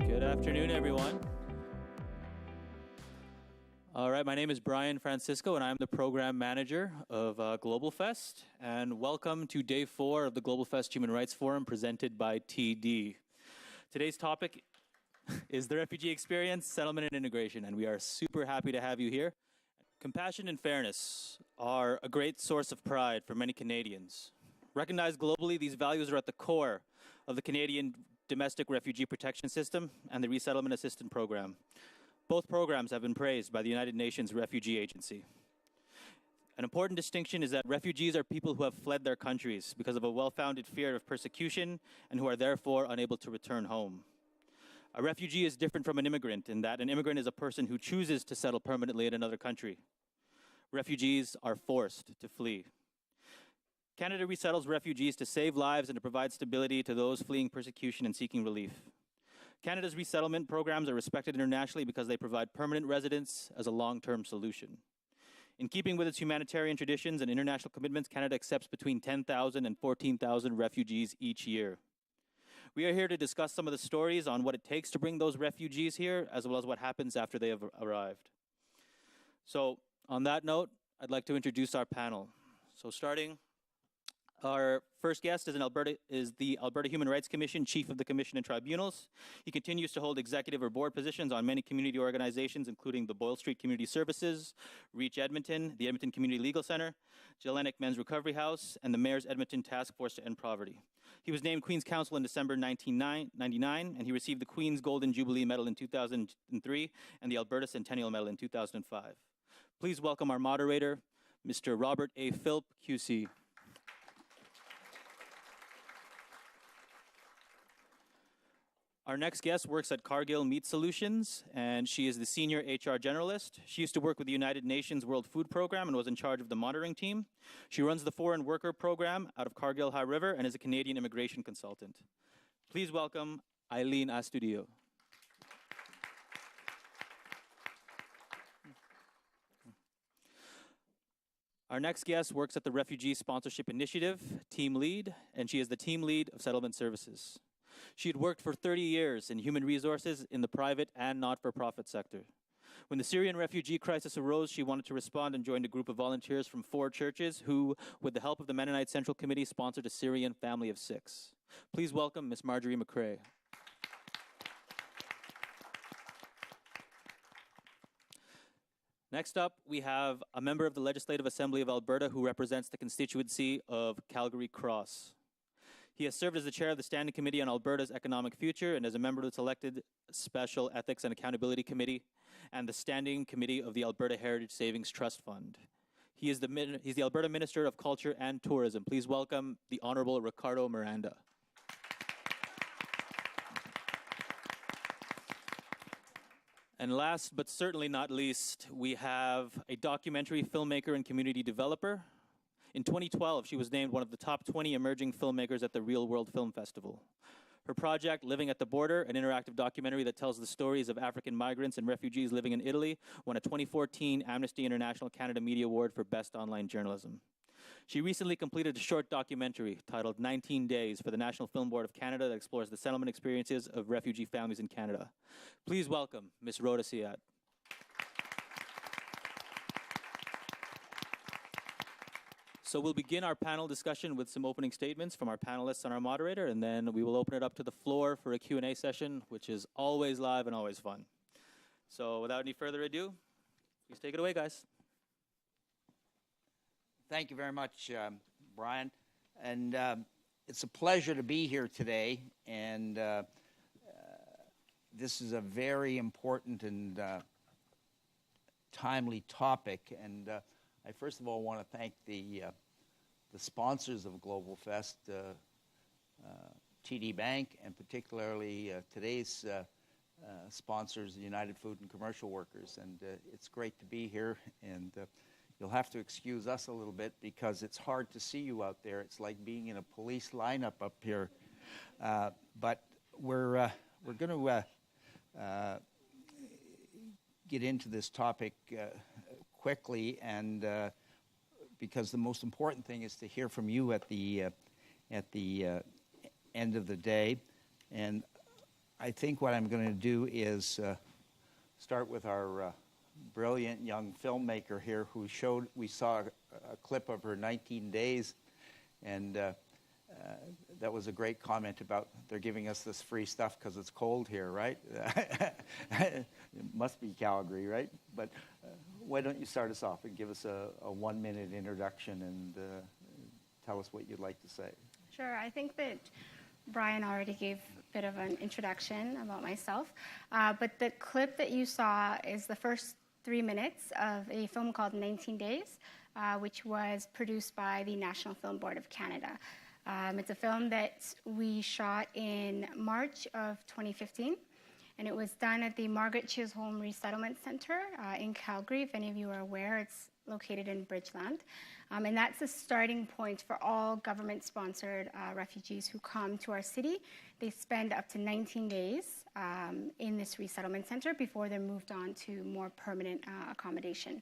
Good afternoon, everyone. All right, my name is Brian Francisco, and I'm the program manager of GlobalFest. And welcome to day 4 of the GlobalFest Human Rights Forum presented by TD. Today's topic is the refugee experience, settlement, and integration, and we are super happy to have you here. Compassion and fairness are a great source of pride for many Canadians. Recognized globally, these values are at the core of the Canadian Domestic Refugee Protection System and the Resettlement Assistance Program. Both programs have been praised by the United Nations Refugee Agency. An important distinction is that refugees are people who have fled their countries because of a well-founded fear of persecution and who are therefore unable to return home. A refugee is different from an immigrant in that an immigrant is a person who chooses to settle permanently in another country. Refugees are forced to flee. Canada resettles refugees to save lives and to provide stability to those fleeing persecution and seeking relief. Canada's resettlement programs are respected internationally because they provide permanent residence as a long-term solution. In keeping with its humanitarian traditions and international commitments, Canada accepts between 10,000 and 14,000 refugees each year. We are here to discuss some of the stories on what it takes to bring those refugees here, as well as what happens after they have arrived. So, on that note, I'd like to introduce our panel. So starting, our first guest is the Alberta Human Rights Commission, Chief of the Commission and Tribunals. He continues to hold executive or board positions on many community organizations, including the Boyle Street Community Services, Reach Edmonton, the Edmonton Community Legal Center, Jelinek Men's Recovery House, and the Mayor's Edmonton Task Force to End Poverty. He was named Queen's Counsel in December 1999, and he received the Queen's Golden Jubilee Medal in 2003 and the Alberta Centennial Medal in 2005. Please welcome our moderator, Mr. Robert A. Philp, QC. Our next guest works at Cargill Meat Solutions, and she is the Senior HR Generalist. She used to work with the United Nations World Food Program and was in charge of the monitoring team. She runs the Foreign Worker Program out of Cargill High River and is a Canadian immigration consultant. Please welcome Aileen Astudillo. Our next guest works at the Refugee Sponsorship Initiative, team lead, and she is the team lead of Settlement Services. She had worked for 30 years in human resources in the private and not-for-profit sector. When the Syrian refugee crisis arose, she wanted to respond and joined a group of volunteers from 4 churches who, with the help of the Mennonite Central Committee, sponsored a Syrian family of 6. Please welcome Ms. Marjorie McCrae. Next up, we have a member of the Legislative Assembly of Alberta who represents the constituency of Calgary Cross. He has served as the chair of the Standing Committee on Alberta's Economic Future and as a member of the selected Special Ethics and Accountability Committee and the Standing Committee of the Alberta Heritage Savings Trust Fund. He's the Alberta Minister of Culture and Tourism. Please welcome the Honorable Ricardo Miranda. And last but certainly not least, we have a documentary filmmaker and community developer. In 2012, she was named one of the top 20 emerging filmmakers at the Real World Film Festival. Her project, Living at the Border, an interactive documentary that tells the stories of African migrants and refugees living in Italy, won a 2014 Amnesty International Canada Media Award for Best Online Journalism. She recently completed a short documentary titled 19 Days for the National Film Board of Canada that explores the settlement experiences of refugee families in Canada. Please welcome Ms. Roda Siad. So we'll begin our panel discussion with some opening statements from our panelists and our moderator, and then we will open it up to the floor for a Q&A session, which is always live and always fun. So without any further ado, please take it away, guys. Thank you very much, Brian. And it's a pleasure to be here today. And this is a very important and timely topic. And I first of all want to thank the sponsors of GlobalFest, TD Bank, and particularly today's sponsors, the United Food and Commercial Workers. And it's great to be here. And you'll have to excuse us a little bit because it's hard to see you out there. It's like being in a police lineup up here. But we're going to get into this topic quickly, and because the most important thing is to hear from you at the end of the day. And I think what I'm going to do is start with our brilliant young filmmaker here, who we saw a clip of her 19 days, and that was a great comment about they're giving us this free stuff because it's cold here, right? It must be Calgary, right? But why don't you start us off and give us a 1-minute introduction and tell us what you'd like to say. Sure. I think that Brian already gave a bit of an introduction about myself, but the clip that you saw is the first 3 minutes of a film called 19 Days, which was produced by the National Film Board of Canada. It's a film that we shot in March of 2015, and it was done at the Margaret Chisholm Resettlement Center in Calgary. If any of you are aware, it's located in Bridgeland. And that's the starting point for all government-sponsored refugees who come to our city. They spend up to 19 days in this resettlement center before they're moved on to more permanent accommodation.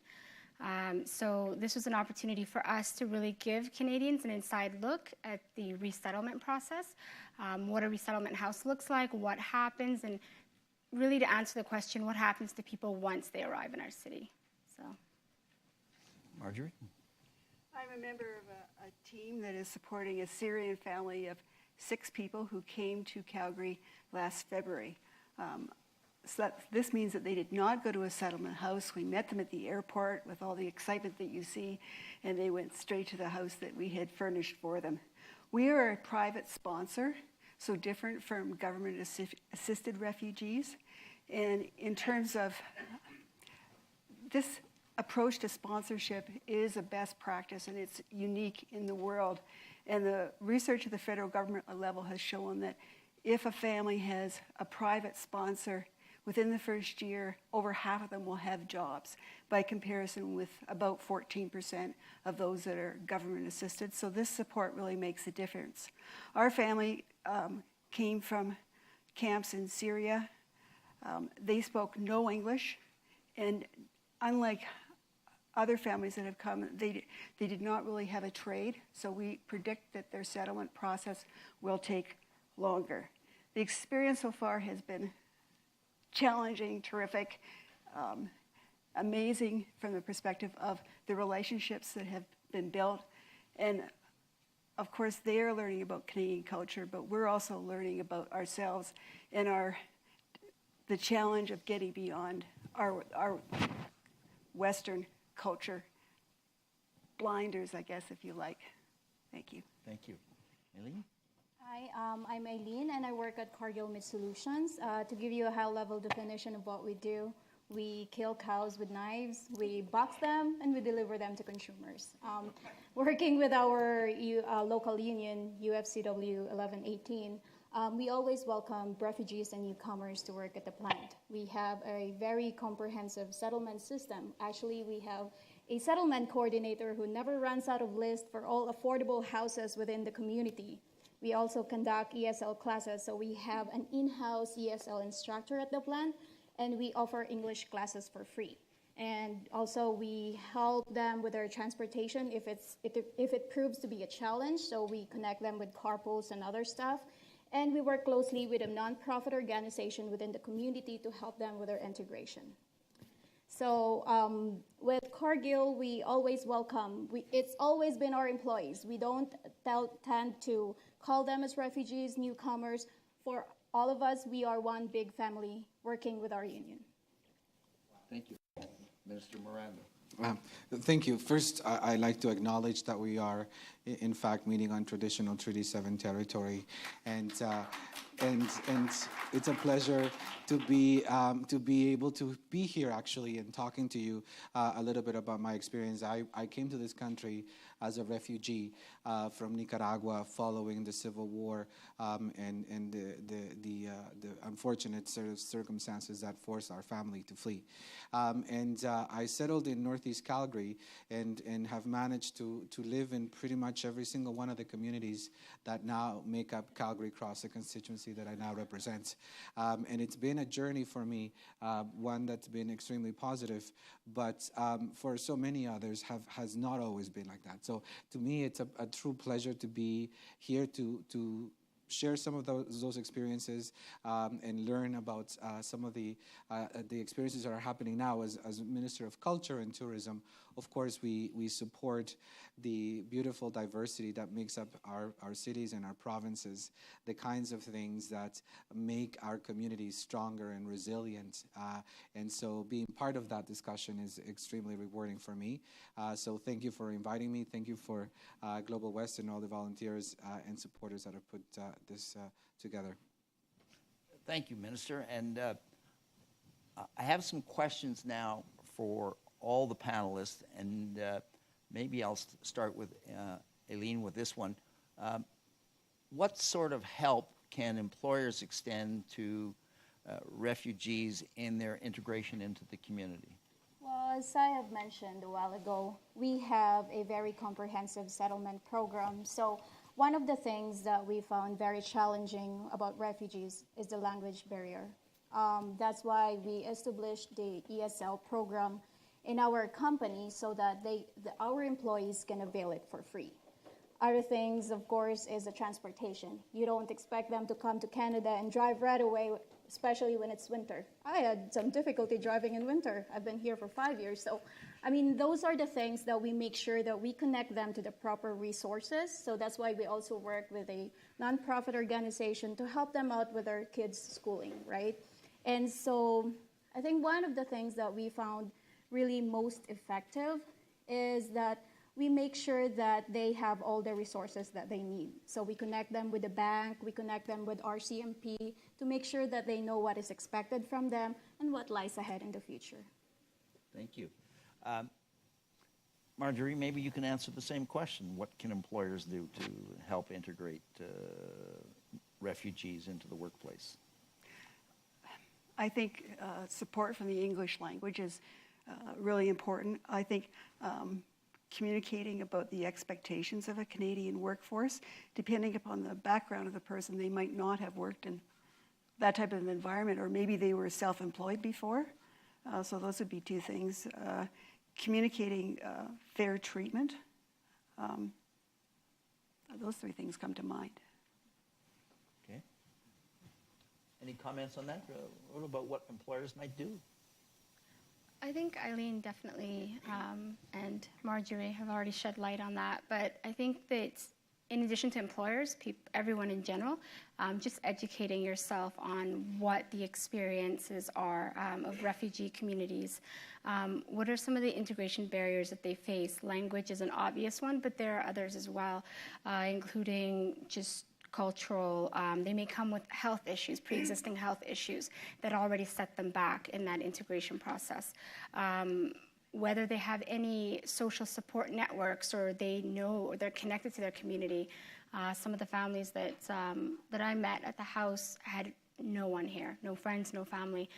So this was an opportunity for us to really give Canadians an inside look at the resettlement process, what a resettlement house looks like, what happens, and really to answer the question, what happens to people once they arrive in our city. So, Marjorie? I'm a member of a team that is supporting a Syrian family of 6 people who came to Calgary last February. So this means that they did not go to a settlement house. We met them at the airport with all the excitement that you see, and they went straight to the house that we had furnished for them. We are a private sponsor, so different from government-assisted refugees. And in terms of this approach to sponsorship is a best practice, and it's unique in the world. And the research at the federal government level has shown that if a family has a private sponsor, within the first year, over half of them will have jobs, by comparison with about 14% of those that are government assisted. So this support really makes a difference. Our family came from camps in Syria. They spoke no English, and unlike other families that have come, they did not really have a trade, so we predict that their settlement process will take longer. The experience so far has been challenging, terrific, amazing from the perspective of the relationships that have been built. And of course, they are learning about Canadian culture, but we're also learning about ourselves and the challenge of getting beyond our Western culture blinders, I guess, if you like. Thank you. Thank you. Aileen? Hi, I'm Aileen, and I work at Cargill Meat Solutions. To give you a high-level definition of what we do, we kill cows with knives, we box them, and we deliver them to consumers. Working with our local union, UFCW 1118, we always welcome refugees and newcomers to work at the plant. We have a very comprehensive settlement system. Actually, we have a settlement coordinator who never runs out of lists for all affordable houses within the community. We also conduct ESL classes, so we have an in-house ESL instructor at the plant, and we offer English classes for free. And also we help them with their transportation if it proves to be a challenge, so we connect them with carpools and other stuff. And we work closely with a nonprofit organization within the community to help them with their integration. So with Cargill, we always welcome, it's always been our employees. We don't tend to call them as refugees, newcomers. For all of us, we are one big family working with our union. Thank you. Minister Miranda. Thank you. First, I'd like to acknowledge that we are, in fact, meeting on traditional Treaty 7 territory, and it's a pleasure to be able to be here actually and talking to you a little bit about my experience. I came to this country as a refugee from Nicaragua following the Civil War and the unfortunate sort of circumstances that forced our family to flee. I settled in Northeast Calgary and have managed to live in pretty much much every single one of the communities that now make up Calgary Cross, the constituency that I now represent. And it's been a journey for me, one that's been extremely positive, but for so many others has not always been like that. So to me, it's a true pleasure to be here to share some of those experiences and learn about some of the experiences that are happening now. As Minister of Culture and Tourism, of course, we support the beautiful diversity that makes up our cities and our provinces, the kinds of things that make our communities stronger and resilient. And so being part of that discussion is extremely rewarding for me. So thank you for inviting me. Thank you for Global West and all the volunteers and supporters that have put this together. Thank you, Minister. And I have some questions now for all the panelists, and maybe I'll start with Aileen with this one. What sort of help can employers extend to refugees in their integration into the community? Well, as I have mentioned a while ago, we have a very comprehensive settlement program. So one of the things that we found very challenging about refugees is the language barrier. That's why we established the ESL program in our company so that our employees can avail it for free. Other things, of course, is the transportation. You don't expect them to come to Canada and drive right away, especially when it's winter. I had some difficulty driving in winter. I've been here for 5 years. So, I mean, those are the things that we make sure that we connect them to the proper resources. So that's why we also work with a nonprofit organization to help them out with their kids' schooling, right? And so I think one of the things that we found really most effective is that we make sure that they have all the resources that they need. So we connect them with the bank, we connect them with RCMP to make sure that they know what is expected from them and what lies ahead in the future. Thank you. Marjorie, maybe you can answer the same question. What can employers do to help integrate refugees into the workplace? I think support from the English language is really important. I think communicating about the expectations of a Canadian workforce, depending upon the background of the person, they might not have worked in that type of environment, or maybe they were self-employed before. So those would be two things. Communicating fair treatment. Those three things come to mind. Okay. Any comments on that? What about what employers might do? I think Eileen definitely and Marjorie have already shed light on that, but I think that in addition to employers, everyone in general, just educating yourself on what the experiences are of refugee communities. What are some of the integration barriers that they face? Language is an obvious one, but there are others as well, including just cultural. They may come with health issues, pre-existing health issues that already set them back in that integration process. Whether they have any social support networks or they know or they're connected to their community. Some of the families that I met at the house had no one here, no friends, no family,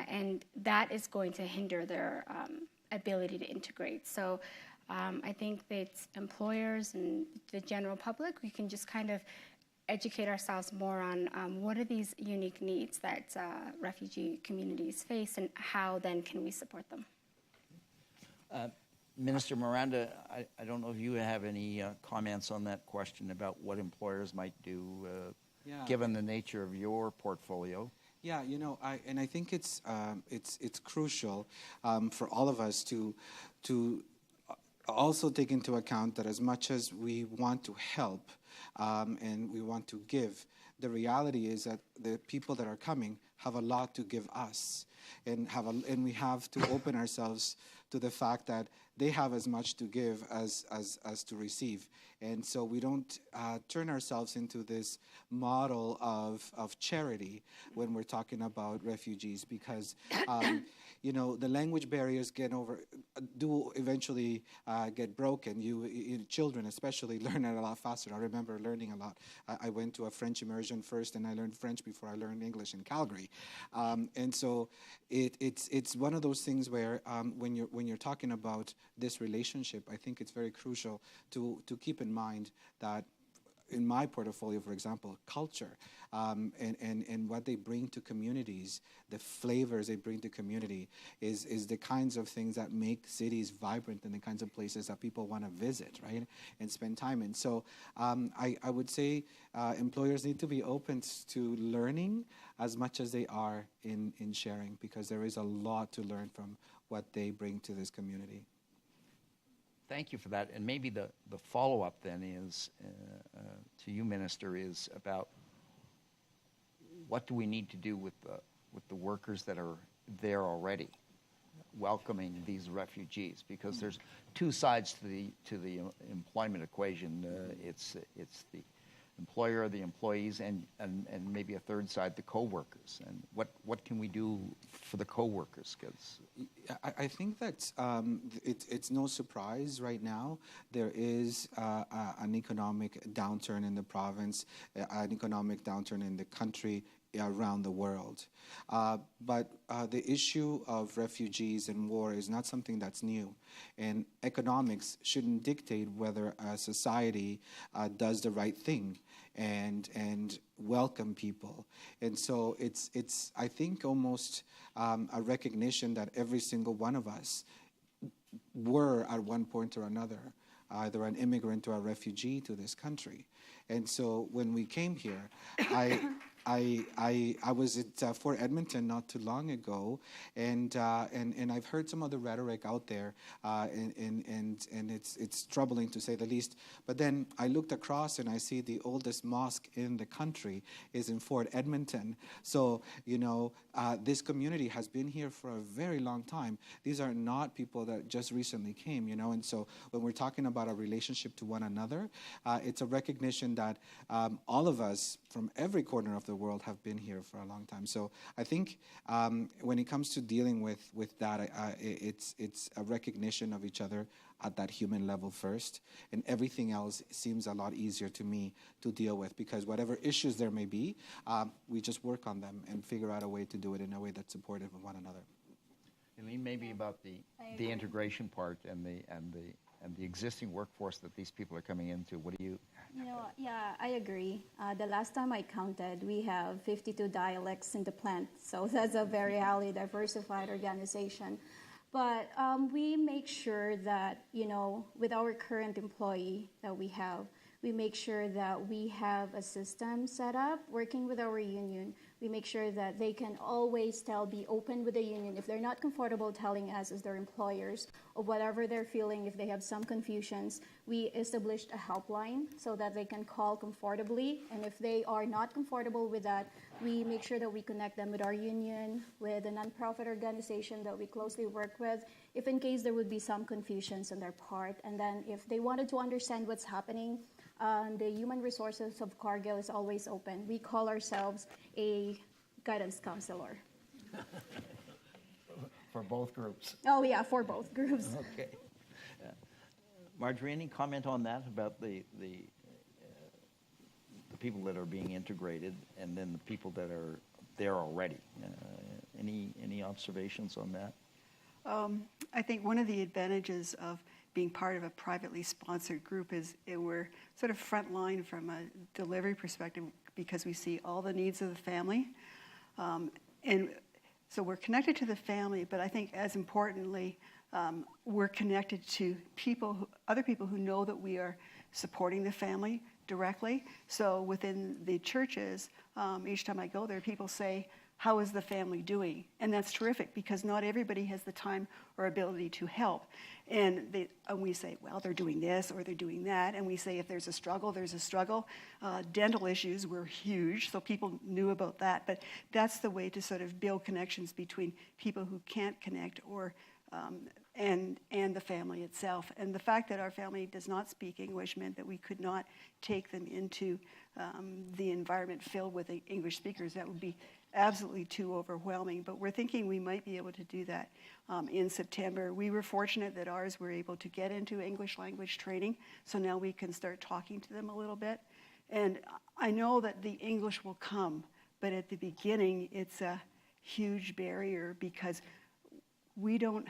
and that is going to hinder their ability to integrate. So I think that employers and the general public, we can just kind of educate ourselves more on what are these unique needs that refugee communities face and how then can we support them. Minister Miranda, I don't know if you have any comments on that question about what employers might do given the nature of your portfolio. Yeah, you know, I think it's crucial for all of us to also take into account that as much as we want to help and we want to give, the reality is that the people that are coming have a lot to give us, and we have to open ourselves to the fact that they have as much to give as to receive. And so we don't turn ourselves into this model of charity when we're talking about refugees, because you know, the language barriers do eventually get broken. Children especially learn it a lot faster. I remember learning a lot. I went to a French immersion first, and I learned French before I learned English in Calgary. country. And so it's one of those things where when you're talking about this relationship, I think it's very crucial to keep in mind that in my portfolio, for example, culture and what they bring to communities, the flavors they bring to community is the kinds of things that make cities vibrant and the kinds of places that people want to visit, right, and spend time in. So I would say employers need to be open to learning as much as they are in sharing, because there is a lot to learn from what they bring to this community. Thank you for that. And maybe the follow-up then is, to you, Minister, is about what do we need to do with the workers that are there already, welcoming these refugees? Because there's two sides to the employment equation. It's the employer, the employees, and maybe a third side, the co-workers. And what can we do for the co-workers? Because I think that it's no surprise right now there is an economic downturn in the province, an economic downturn in the country, around the world. But the issue of refugees and war is not something that's new. And economics shouldn't dictate whether a society does the right thing and welcome people. And so it's I think almost a recognition that every single one of us were at one point or another either an immigrant or a refugee to this country. And so when we came here, I was at Fort Edmonton not too long ago, and I've heard some of the rhetoric out there, and it's troubling to say the least. But then I looked across and I see the oldest mosque in the country is in Fort Edmonton. So this community has been here for a very long time. These are not people that just recently came, And so when we're talking about a relationship to one another, it's a recognition that all of us from every corner of the world have been here for a long time. So I think when it comes to dealing with that, it's a recognition of each other at that human level first, and everything else seems a lot easier to me to deal with, because whatever issues there may be, we just work on them and figure out a way to do it in a way that's supportive of one another. Aileen, maybe about the integration part and the existing workforce that these people are coming into. What do you? Yeah, I agree. The last time I counted, we have 52 dialects in the plant, so that's a very highly diversified organization. But we make sure that, with our current employee that we have, we make sure that we have a system set up working with our union. We make sure that they can always be open with the union. If they're not comfortable telling us as their employers or whatever they're feeling, if they have some confusions, we established a helpline so that they can call comfortably. And if they are not comfortable with that, we make sure that we connect them with our union, with a nonprofit organization that we closely work with, if in case there would be some confusions on their part. And then if they wanted to understand what's happening, the human resources of Cargill is always open. We call ourselves a guidance counselor. For both groups. Oh yeah, for both groups. Okay. Marjorie, any comment on that about the people that are being integrated and then the people that are there already? Any observations on that? I think one of the advantages of being part of a privately sponsored group is we're sort of front line from a delivery perspective, because we see all the needs of the family. And so we're connected to the family, but I think as importantly, we're connected to other people who know that we are supporting the family directly. So within the churches, each time I go there, people say, "How is the family doing?" And that's terrific, because not everybody has the time or ability to help. And we say, well, they're doing this or they're doing that. And we say, if there's a struggle, there's a struggle. Dental issues were huge, so people knew about that. But that's the way to sort of build connections between people who can't connect and the family itself. And the fact that our family does not speak English meant that we could not take them into the environment filled with English speakers. That would be absolutely too overwhelming. But we're thinking we might be able to do that in September. We were fortunate that ours were able to get into English language training, so now we can start talking to them a little bit. And I know that the English will come, But at the beginning, it's a huge barrier because we don't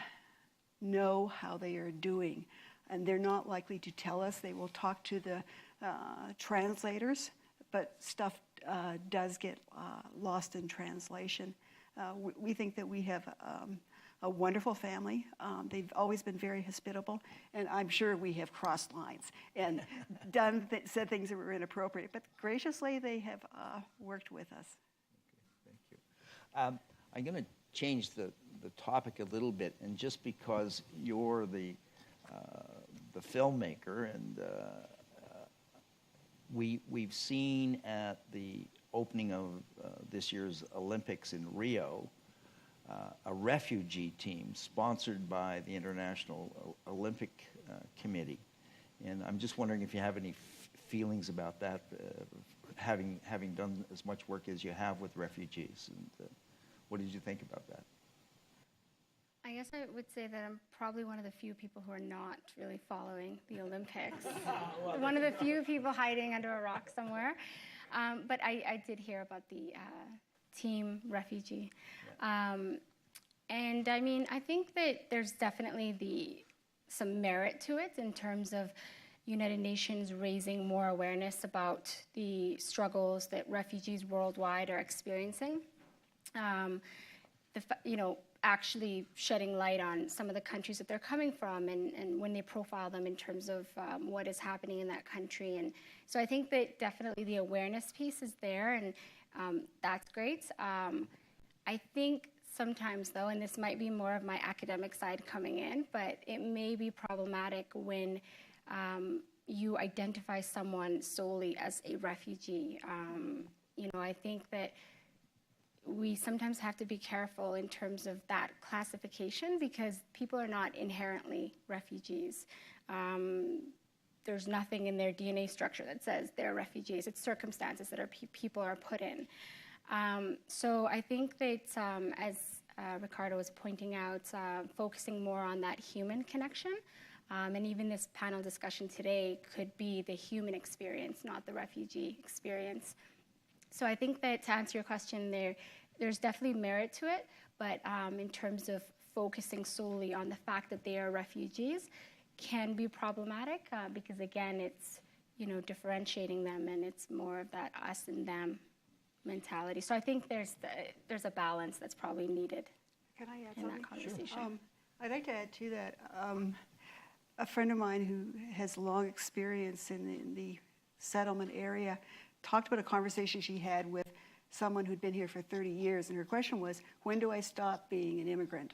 know how they are doing. And they're not likely to tell us. They will talk to the translators, but stuff does get lost in translation. We think that we have a wonderful family. They've always been very hospitable, and I'm sure we have crossed lines and said things that were inappropriate, but graciously they have worked with us. Okay, thank you. I'm going to change the topic a little bit, and just because you're the filmmaker, and we've seen at the opening of this year's Olympics in Rio, a refugee team sponsored by the International Olympic Committee. And I'm just wondering if you have any feelings about that, having done as much work as you have with refugees. And what did you think about that? I guess I would say that I'm probably one of the few people who are not really following the Olympics. One of the few people hiding under a rock somewhere. But I did hear about the team refugee. And I mean, I think that there's definitely some merit to it in terms of United Nations raising more awareness about the struggles that refugees worldwide are experiencing. Actually shedding light on some of the countries that they're coming from, and when they profile them in terms of what is happening in that country. And so I think that definitely the awareness piece is there, and that's great. I think sometimes, though, and this might be more of my academic side coming in, but it may be problematic when you identify someone solely as a refugee. I think that we sometimes have to be careful in terms of that classification, because people are not inherently refugees. There's nothing in their DNA structure that says they're refugees. It's circumstances that people are put in. So I think that, as Ricardo was pointing out, focusing more on that human connection, and even this panel discussion today could be the human experience, not the refugee experience. So I think that, to answer your question, there's definitely merit to it, but in terms of focusing solely on the fact that they are refugees can be problematic, because again, it's differentiating them, and it's more of that us and them mentality. So I think there's a balance that's probably needed. Can I add in something? that conversation? Sure. I'd like to add to that. A friend of mine who has long experience in the settlement area talked about a conversation she had with someone who'd been here for 30 years, and her question was, when do I stop being an immigrant?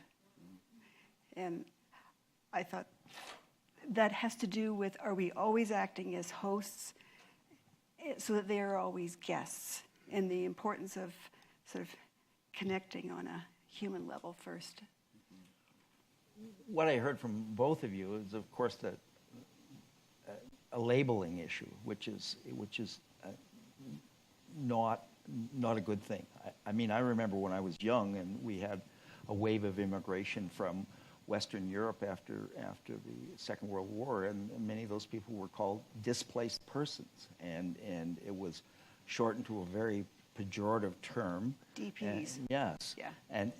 And I thought that has to do with, are we always acting as hosts so that they are always guests, and the importance of sort of connecting on a human level first. What I heard from both of you is, of course, that a labeling issue, which is not a good thing. I mean, I remember when I was young, and we had a wave of immigration from Western Europe after the Second World War, and many of those people were called displaced persons, and it was shortened to a very pejorative term. DPs. Yes. Yeah. And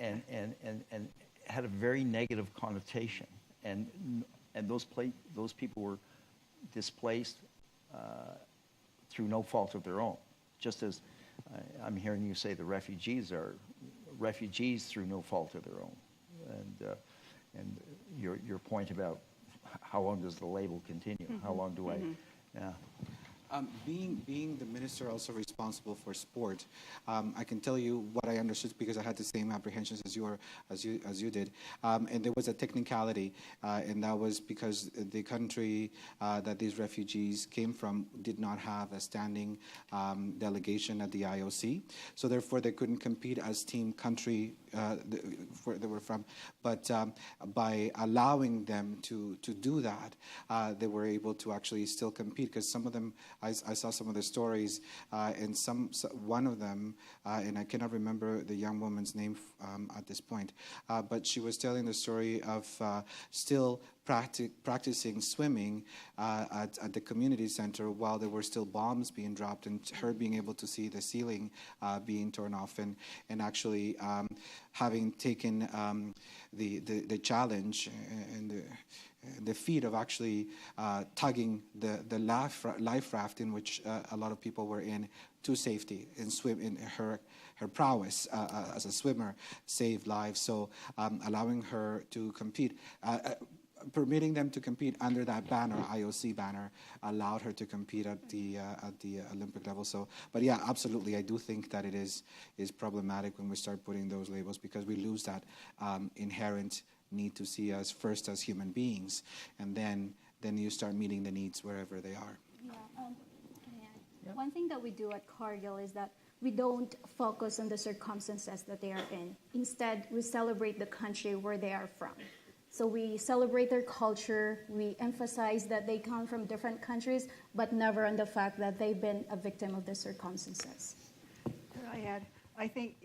had a very negative connotation, and those people were displaced through no fault of their own. Just as I'm hearing you say the refugees are refugees through no fault of their own, and your point about how long does the label continue? Mm-hmm. How long do I? Yeah. Being the minister also responsible for sport, I can tell you what I understood, because I had the same apprehensions as you did. And there was a technicality, and that was because the country that these refugees came from did not have a standing delegation at the IOC. So therefore, they couldn't compete as team country where they were from. But by allowing them to do that, they were able to actually still compete, because some of them, I saw some of the stories, and one of them, and I cannot remember the young woman's name at this point, but she was telling the story of still practicing swimming at the community center while there were still bombs being dropped, and her being able to see the ceiling being torn off, and actually having taken the challenge and the feat of actually tugging the life raft in which a lot of people were in to safety, and swim in her prowess as a swimmer saved lives. So allowing her to compete, permitting them to compete under that banner, IOC banner, allowed her to compete at the Olympic level. So, but yeah, absolutely, I do think that it is problematic when we start putting those labels, because we lose that inherent need to see us first as human beings, and then you start meeting the needs wherever they are. Yeah, one thing that we do at Cargill is that we don't focus on the circumstances that they are in. Instead, we celebrate the country where they are from. So we celebrate their culture, we emphasize that they come from different countries, but never on the fact that they've been a victim of the circumstances. I think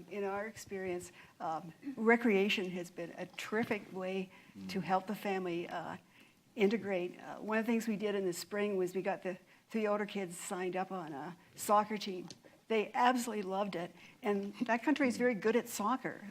in our experience, recreation has been a terrific way to help the family integrate. One of the things we did in the spring was we got the 3 older kids signed up on a soccer team. They absolutely loved it, and that country is very good at soccer.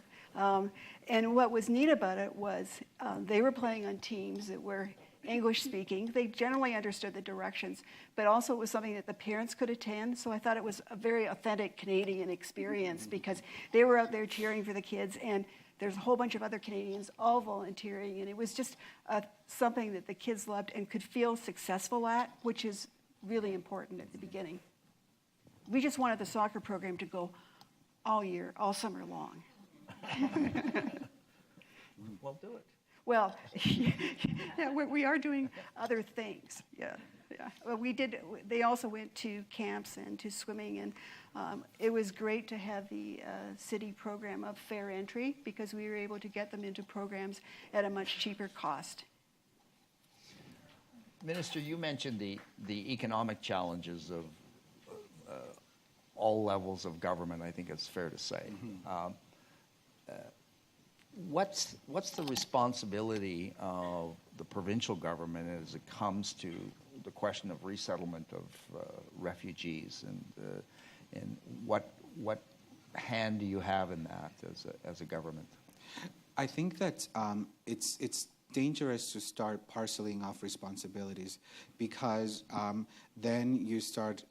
And what was neat about it was they were playing on teams that were English speaking. They generally understood the directions, but also it was something that the parents could attend. So I thought it was a very authentic Canadian experience, because they were out there cheering for the kids, and there's a whole bunch of other Canadians all volunteering, and it was just something that the kids loved and could feel successful at, which is really important at the beginning. We just wanted the soccer program to go all year, all summer long. Well, do it. Well, yeah, we are doing other things. Yeah. Well, we did. They also went to camps and to swimming, and it was great to have the city program of fair entry, because we were able to get them into programs at a much cheaper cost. Minister, you mentioned the economic challenges of all levels of government, I think it's fair to say. What's the responsibility of the provincial government as it comes to the question of resettlement of refugees, and what hand do you have in that as a government? I think that it's dangerous to start parceling off responsibilities, because then you start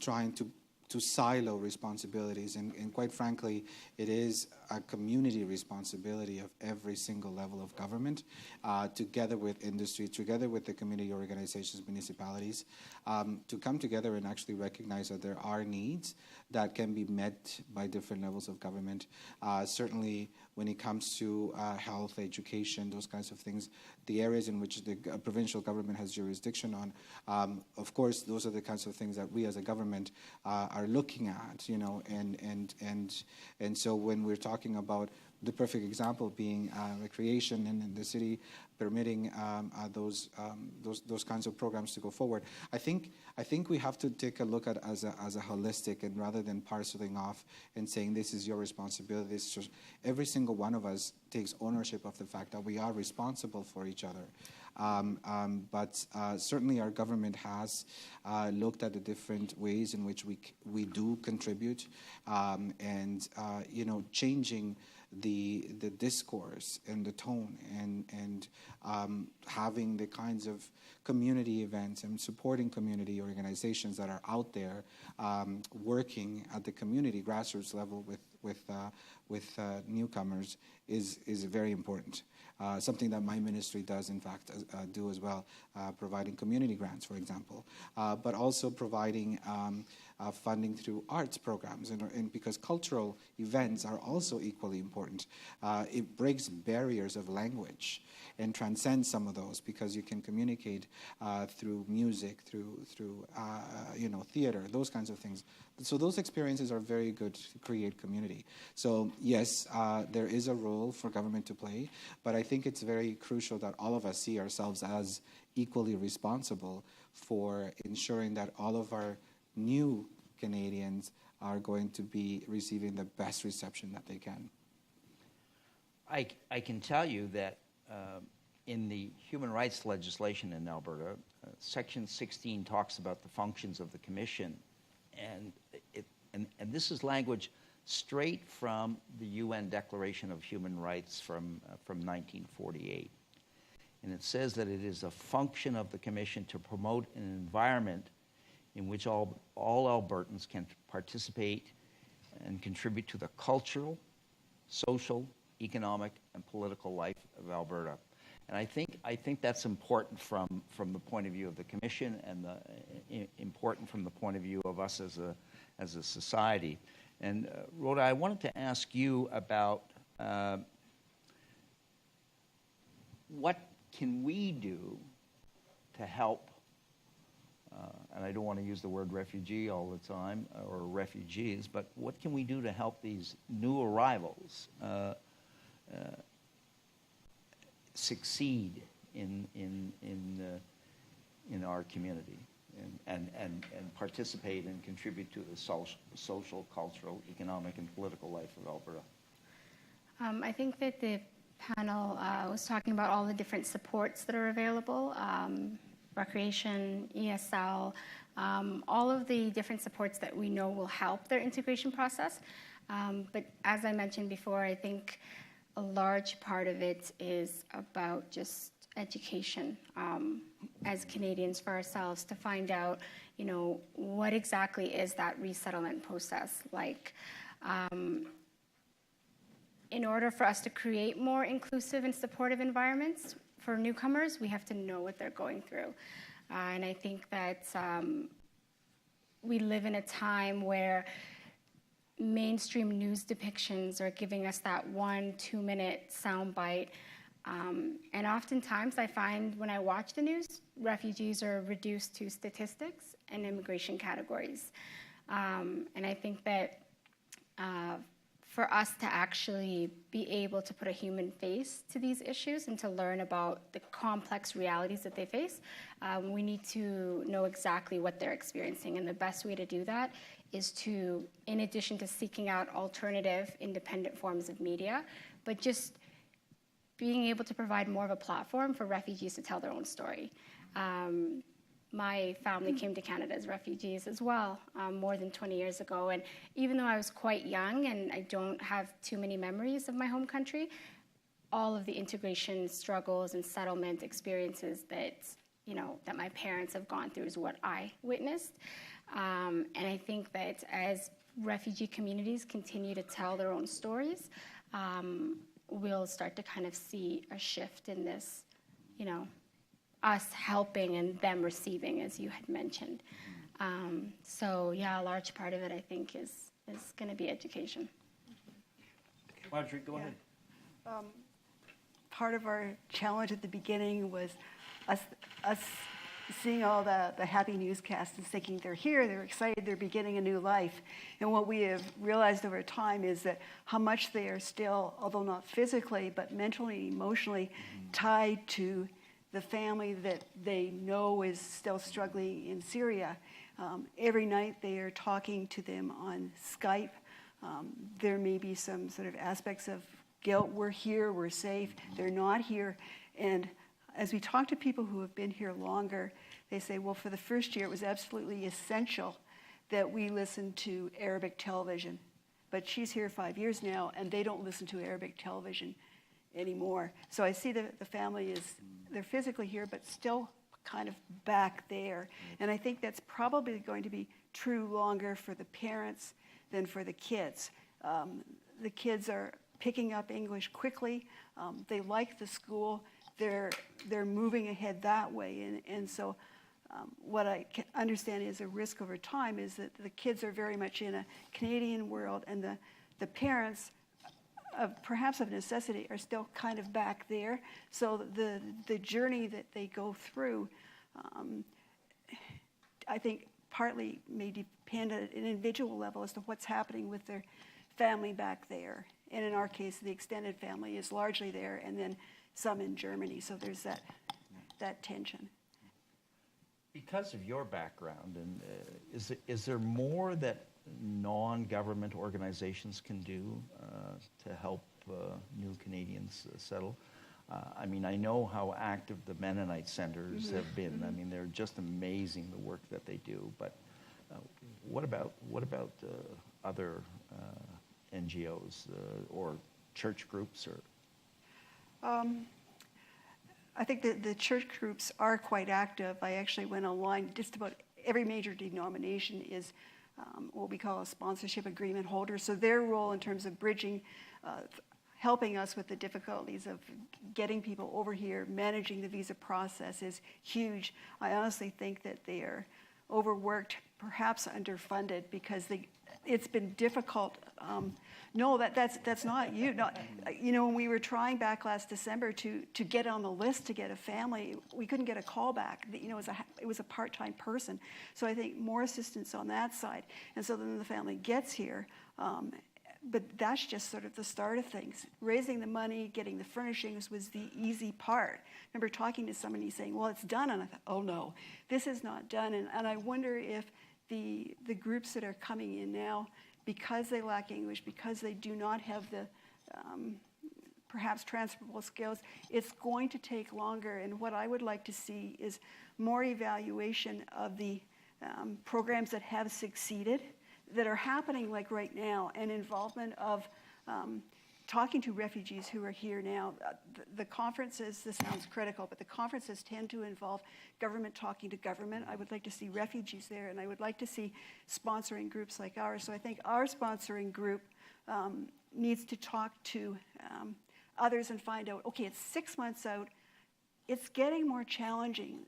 trying to silo responsibilities, and quite frankly, it is a community responsibility of every single level of government, together with industry, together with the community organizations, municipalities, to come together and actually recognize that there are needs that can be met by different levels of government. Certainly when it comes to health, education, those kinds of things, the areas in which the provincial government has jurisdiction on, of course, those are the kinds of things that we as a government are looking at, and so when we're talking about the perfect example being recreation, and the city permitting those kinds of programs to go forward, I think we have to take a look at as a holistic, and rather than parceling off and saying this is your responsibility, this is just, every single one of us takes ownership of the fact that we are responsible for each other. But certainly our government has looked at the different ways in which we do contribute, and changing the discourse and the tone, and having the kinds of community events and supporting community organizations that are out there working at the community grassroots level with newcomers is very important. Something that my ministry does, in fact, do as well, providing community grants, for example, but also providing funding through arts programs, and because cultural events are also equally important. It breaks barriers of language and transcends some of those, because you can communicate through music, through theater, those kinds of things. so those experiences are very good to create community. So yes, there is a role for government to play, but I think it's very crucial that all of us see ourselves as equally responsible for ensuring that all of our new Canadians are going to be receiving the best reception that they can. I can tell you that in the human rights legislation in Alberta, Section 16 talks about the functions of the Commission, and this is language straight from the UN Declaration of Human Rights from 1948. And it says that it is a function of the Commission to promote an environment in which all Albertans can participate and contribute to the cultural, social, economic, and political life of Alberta. And I think that's important from the point of view of the Commission, and important from the point of view of us as a society. And Roda, I wanted to ask you about what can we do to help, and I don't want to use the word refugee all the time, or refugees, but what can we do to help these new arrivals succeed in our community and participate and contribute to the social, cultural, economic, and political life of Alberta? I think that the panel was talking about all the different supports that are available, recreation, ESL, all of the different supports that we know will help their integration process. But as I mentioned before, I think a large part of it is about just education as Canadians for ourselves, to find out, what exactly is that resettlement process like. In order for us to create more inclusive and supportive environments for newcomers, we have to know what they're going through. And I think that we live in a time where mainstream news depictions are giving us that 1-2 minute soundbite. And oftentimes I find when I watch the news, refugees are reduced to statistics and immigration categories. And I think that for us to actually be able to put a human face to these issues and to learn about the complex realities that they face, we need to know exactly what they're experiencing. And the best way to do that is to, in addition to seeking out alternative, independent forms of media, but just being able to provide more of a platform for refugees to tell their own story. My family came to Canada as refugees as well, more than 20 years ago. And even though I was quite young and I don't have too many memories of my home country, all of the integration struggles and settlement experiences that, that my parents have gone through is what I witnessed. And I think that as refugee communities continue to tell their own stories, we'll start to kind of see a shift in this, us helping and them receiving, as you had mentioned. So yeah, a large part of it, I think, is going to be education. Marjorie, go ahead. Part of our challenge at the beginning was us seeing all the happy newscasts and thinking they're here, they're excited, they're beginning a new life. And what we have realized over time is that how much they are still, although not physically, but mentally, emotionally, tied to the family that they know is still struggling in Syria. Every night they are talking to them on Skype. There may be some sort of aspects of guilt. We're here, we're safe. They're not here. And as we talk to people who have been here longer, they say, well, for the first year, it was absolutely essential that we listen to Arabic television. But she's here 5 years now, and they don't listen to Arabic television anymore. So I see that the family they're physically here, but still kind of back there. And I think that's probably going to be true longer for the parents than for the kids. The kids are picking up English quickly. They like the school. They're moving ahead that way. And so what I can understand is a risk over time is that the kids are very much in a Canadian world, and the parents, perhaps of necessity, are still kind of back there. So the journey that they go through, I think partly may depend at an individual level as to what's happening with their family back there. And in our case, the extended family is largely there, and then some in Germany. So there's that tension. Because of your background, and is there more that non-government organizations can do to help new Canadians settle? I mean, I know how active the Mennonite centers have been. I mean, they're just amazing, the work that they do. But what about other NGOs or church groups? Or I think that the church groups are quite active. I actually went online. Just about every major denomination is what we call a sponsorship agreement holder. So their role in terms of bridging, helping us with the difficulties of getting people over here, managing the visa process is huge. I honestly think that they are overworked, perhaps underfunded, because it's been difficult. No, that's not you. You know, when we were trying back last December to get on the list to get a family, we couldn't get a call back. You know, it was a part-time person. So I think more assistance on that side. And so then the family gets here. But that's just sort of the start of things. Raising the money, getting the furnishings was the easy part. I remember talking to somebody saying, well, it's done. And I thought, oh no, this is not done. And I wonder if the groups that are coming in now, because they lack English, because they do not have the perhaps transferable skills, it's going to take longer. And what I would like to see is more evaluation of the programs that have succeeded, that are happening like right now, and involvement of talking to refugees who are here now. The conferences, this sounds critical, but the conferences tend to involve government talking to government. I would like to see refugees there, and I would like to see sponsoring groups like ours. So I think our sponsoring group needs to talk to others and find out, okay, it's 6 months out, it's getting more challenging.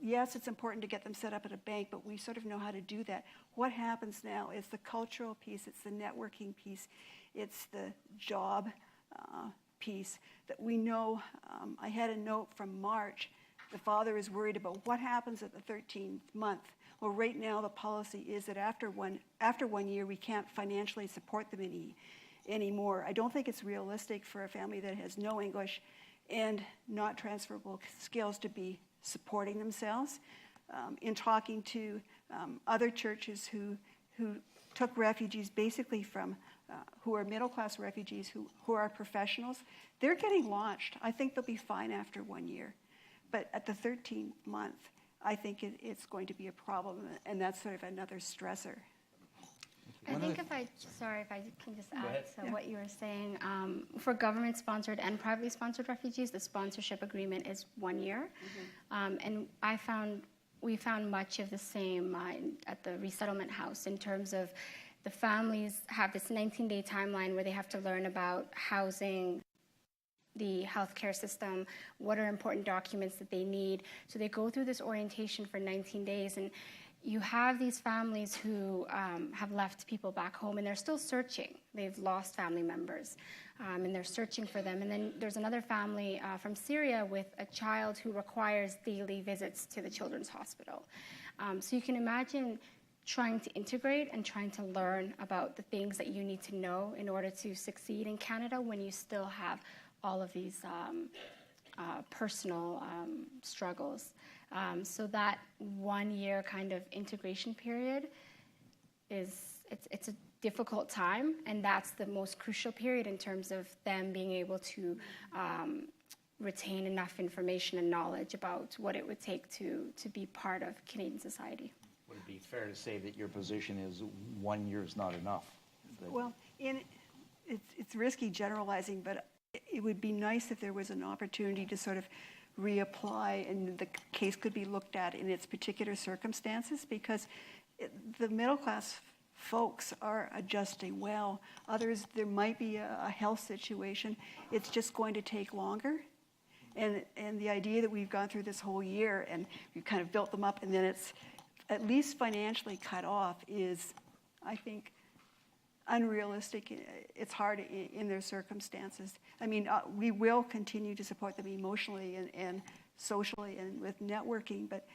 Yes, it's important to get them set up at a bank, but we sort of know how to do that. What happens now is the cultural piece, it's the networking piece, it's the job piece that we know. I had a note from March. The father is worried about what happens at the 13th month. Well, right now the policy is that after one year we can't financially support them anymore. I don't think it's realistic for a family that has no English and not transferable skills to be supporting themselves. In talking to other churches who took refugees basically from, who are middle-class refugees, who are professionals, they're getting launched. I think they'll be fine after 1 year. But at the 13th month, I think it's going to be a problem, and that's sort of another stressor. I think if I can just add to what you were saying, for government-sponsored and privately sponsored refugees, the sponsorship agreement is 1 year. And we found much of the same at the resettlement house in terms of the families have this 19-day timeline where they have to learn about housing, the healthcare system, what are important documents that they need. So they go through this orientation for 19 days, and you have these families who have left people back home, and they're still searching. They've lost family members, and they're searching for them. And then there's another family from Syria with a child who requires daily visits to the children's hospital. So you can imagine trying to integrate and trying to learn about the things that you need to know in order to succeed in Canada when you still have all of these personal struggles. So that 1 year kind of integration period it's a difficult time, and that's the most crucial period in terms of them being able to retain enough information and knowledge about what it would take to be part of Canadian society. Would it be fair to say that your position is 1 year is not enough? Well, it's risky generalizing, but it would be nice if there was an opportunity to sort of reapply and the case could be looked at in its particular circumstances, because the middle class folks are adjusting well. Others, there might be a health situation. It's just going to take longer. And the idea that we've gone through this whole year and we've kind of built them up and then it's at least financially cut off is, I think, unrealistic. It's hard in their circumstances. I mean, we will continue to support them emotionally and socially and with networking, but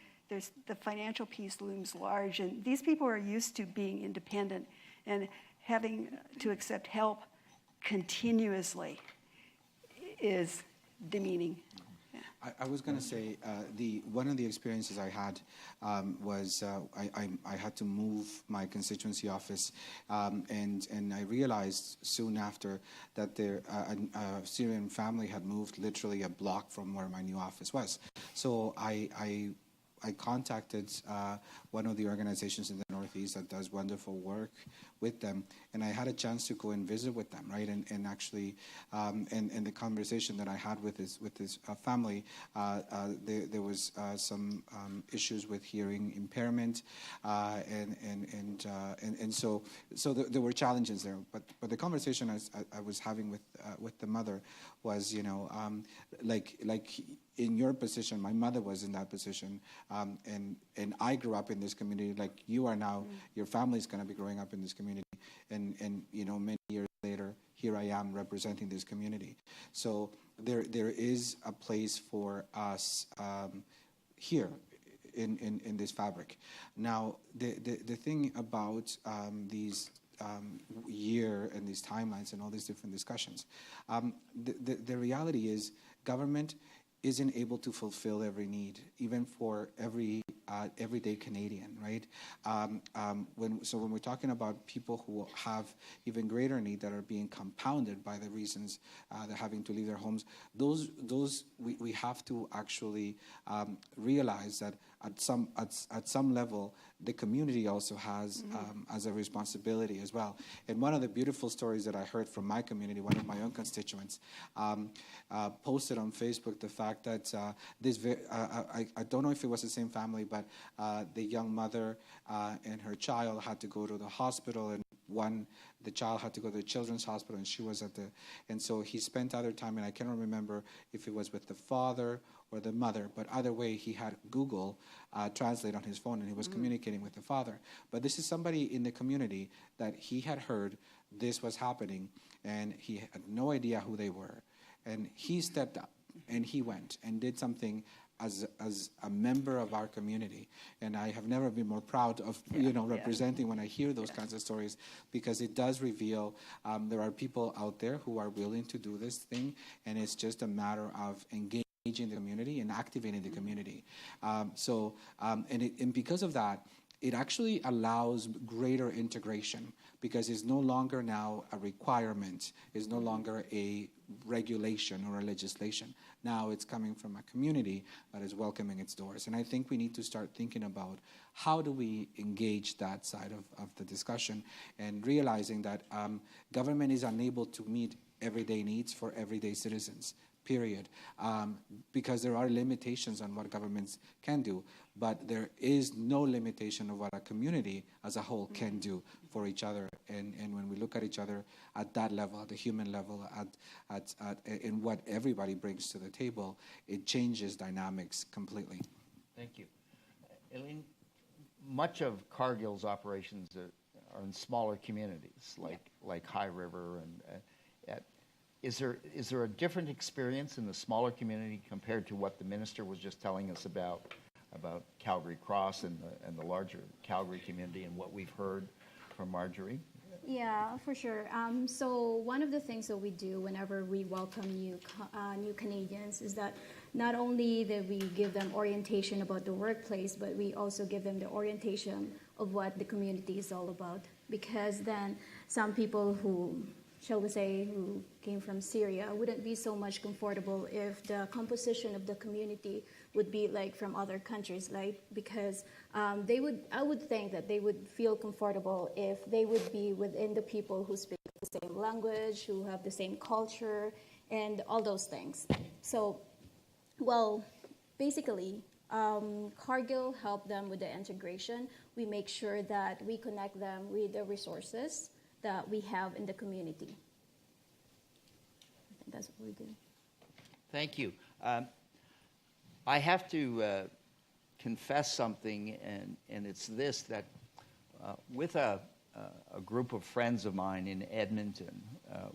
the financial piece looms large, and these people are used to being independent, and having to accept help continuously is demeaning. I was going to say one of the experiences I had was I had to move my constituency office, and I realized soon after that a Syrian family had moved literally a block from where my new office was. So I contacted one of the organizations in the Northeast that does wonderful work with them, and I had a chance to go and visit with them, right? And actually, and the conversation that I had with this family, there was some issues with hearing impairment, and so there were challenges there. But the conversation I was having with the mother was, like in your position, my mother was in that position, and I grew up in this community like you are now. Your family's going to be growing up in this community, and many years later, here I am representing this community. So there is a place for us here in this fabric. Now, the thing about these year and these timelines and all these different discussions, the reality is government isn't able to fulfill every need, even for every everyday Canadian, right? When we're talking about people who have even greater need that are being compounded by the reasons they're having to leave their homes, those we have to actually realize that at some level the community also has as a responsibility as well. And one of the beautiful stories that I heard from my community, one of my own constituents, posted on Facebook the fact that I don't know if it was the same family, but the young mother and her child had to go to the hospital, and the child had to go to the children's hospital, and she was and so he spent other time, and I cannot remember if it was with the father or the mother, but either way, he had Google Translate on his phone, and he was communicating with the father. But this is somebody in the community that he had heard this was happening, and he had no idea who they were. And he stepped up, and he went and did something as a member of our community. And I have never been more proud of representing when I hear those kinds of stories, because it does reveal there are people out there who are willing to do this thing, and it's just a matter of engaging the community and activating the community. And because of that, it actually allows greater integration, because it's no longer now a requirement, it's no longer a regulation or a legislation. Now it's coming from a community that is welcoming its doors. And I think we need to start thinking about how do we engage that side of the discussion, and realizing that government is unable to meet everyday needs for everyday citizens. Period. Because there are limitations on what governments can do, but there is no limitation of what a community as a whole can do for each other. And when we look at each other at that level, at the human level, in what everybody brings to the table, it changes dynamics completely. Thank you. Aileen, much of Cargill's operations are in smaller communities, like High River and Is there a different experience in the smaller community compared to what the minister was just telling us about Calgary Cross and the larger Calgary community, and what we've heard from Marjorie? Yeah, for sure. So one of the things that we do whenever we welcome new Canadians is that not only that we give them orientation about the workplace, but we also give them the orientation of what the community is all about. Because then some people who, shall we say, who came from Syria wouldn't be so much comfortable if the composition of the community would be like from other countries, like, because I would think that they would feel comfortable if they would be within the people who speak the same language, who have the same culture, and all those things. So, well, basically, Cargill helped them with the integration. We make sure that we connect them with the resources that we have in the community. I think that's what we do. Thank you. I have to confess something, and it's this, that with a group of friends of mine in Edmonton,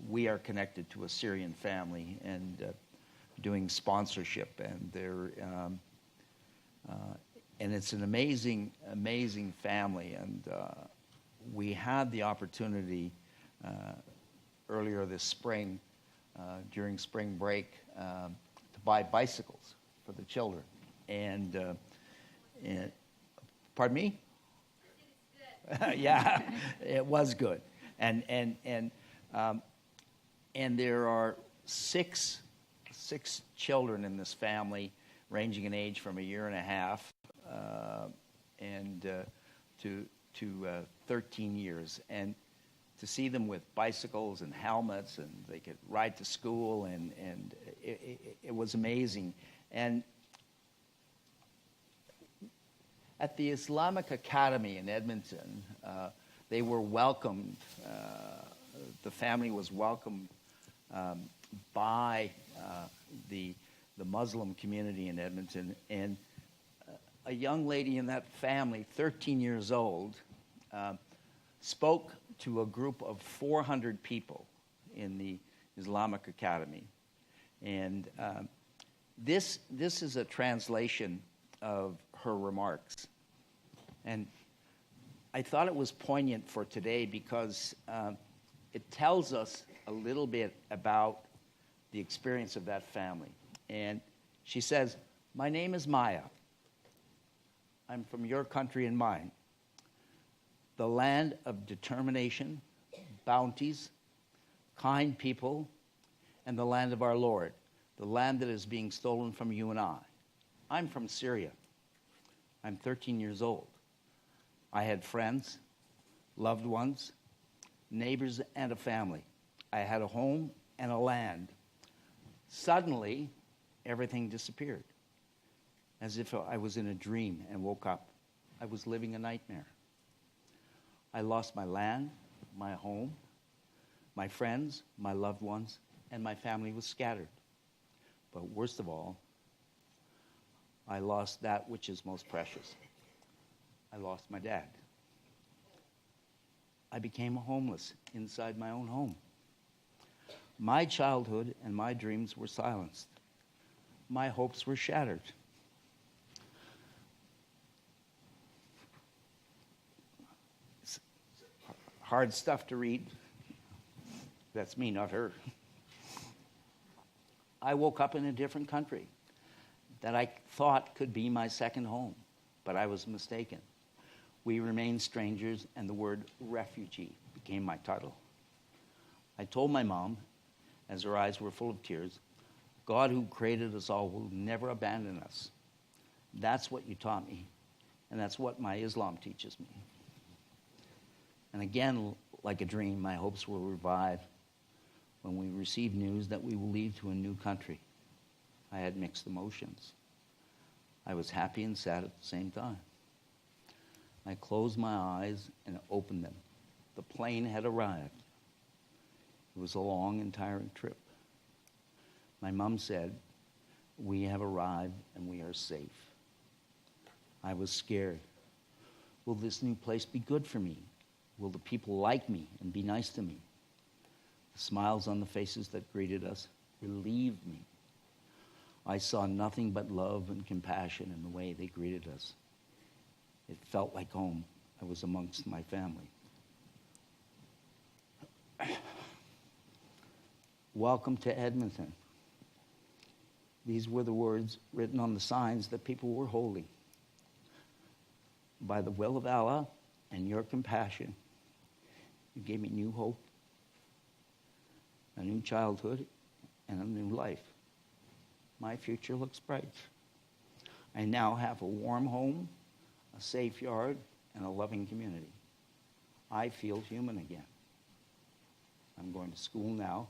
we are connected to a Syrian family and doing sponsorship, and they're and it's an amazing, amazing family. And we had the opportunity earlier this spring, during spring break, to buy bicycles for the children. And pardon me? Yeah, it was good. And there are six children in this family, ranging in age from 1.5 years to 13 years. And to see them with bicycles and helmets, and they could ride to school, and it was amazing. And at the Islamic Academy in Edmonton, they were welcomed. The family was welcomed by the Muslim community in Edmonton, and a young lady in that family, 13 years old, spoke to a group of 400 people in the Islamic Academy. And this is a translation of her remarks. And I thought it was poignant for today because it tells us a little bit about the experience of that family. And she says, "My name is Maya. I'm from your country and mine, the land of determination, bounties, kind people, and the land of our Lord, the land that is being stolen from you and I. I'm from Syria. I'm 13 years old. I had friends, loved ones, neighbors, and a family. I had a home and a land. Suddenly, everything disappeared, as if I was in a dream and woke up. I was living a nightmare. I lost my land, my home, my friends, my loved ones, and my family was scattered. But worst of all, I lost that which is most precious. I lost my dad. I became homeless inside my own home. My childhood and my dreams were silenced. My hopes were shattered. It's hard stuff to read. That's me, not her. I woke up in a different country that I thought could be my second home, but I was mistaken. We remained strangers, and the word refugee became my title. I told my mom, as her eyes were full of tears, God who created us all will never abandon us. That's what you taught me, and that's what my Islam teaches me. And again, like a dream, my hopes were revived when we received news that we will leave to a new country. I had mixed emotions. I was happy and sad at the same time. I closed my eyes and opened them. The plane had arrived. It was a long and tiring trip. My mom said, "We have arrived and we are safe." I was scared. Will this new place be good for me? Will the people like me and be nice to me? The smiles on the faces that greeted us relieved me. I saw nothing but love and compassion in the way they greeted us. It felt like home. I was amongst my family. Welcome to Edmonton. These were the words written on the signs that people were holding. By the will of Allah and your compassion, you gave me new hope, a new childhood, and a new life. My future looks bright. I now have a warm home, a safe yard, and a loving community. I feel human again. I'm going to school now.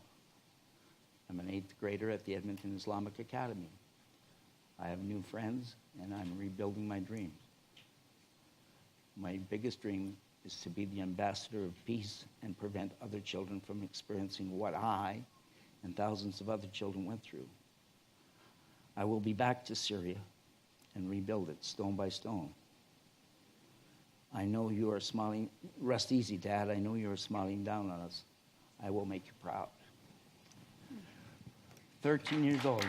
I'm an 8th grader at the Edmonton Islamic Academy. I have new friends, and I'm rebuilding my dreams. My biggest dream is to be the ambassador of peace and prevent other children from experiencing what I and thousands of other children went through. I will be back to Syria and rebuild it stone by stone. I know you are smiling. Rest easy, Dad. I know you are smiling down on us. I will make you proud. 13 years old.